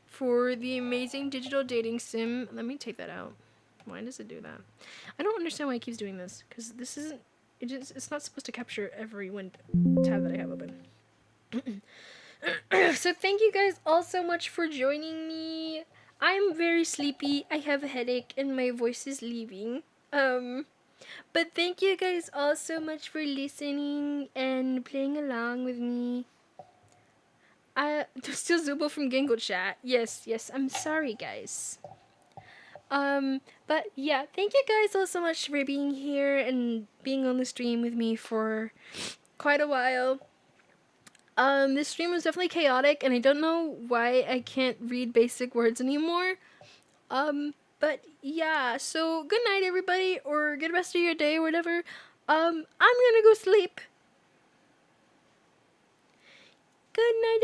for the amazing digital dating sim. Let me take that out. Why does it do that? I don't understand why it keeps doing this, because this isn't, it's not supposed to capture every tab that I have open. So thank you guys all so much for joining me. I'm very sleepy, I have a headache, and my voice is leaving. But thank you guys all so much for listening and playing along with me. There's still Zubo from Gangle Chat. Yes, I'm sorry guys. But yeah, thank you guys all so much for being here and being on the stream with me for quite a while. This stream was definitely chaotic, and I don't know why I can't read basic words anymore. But yeah, so good night everybody, or good rest of your day, or whatever. I'm gonna go sleep. Good night.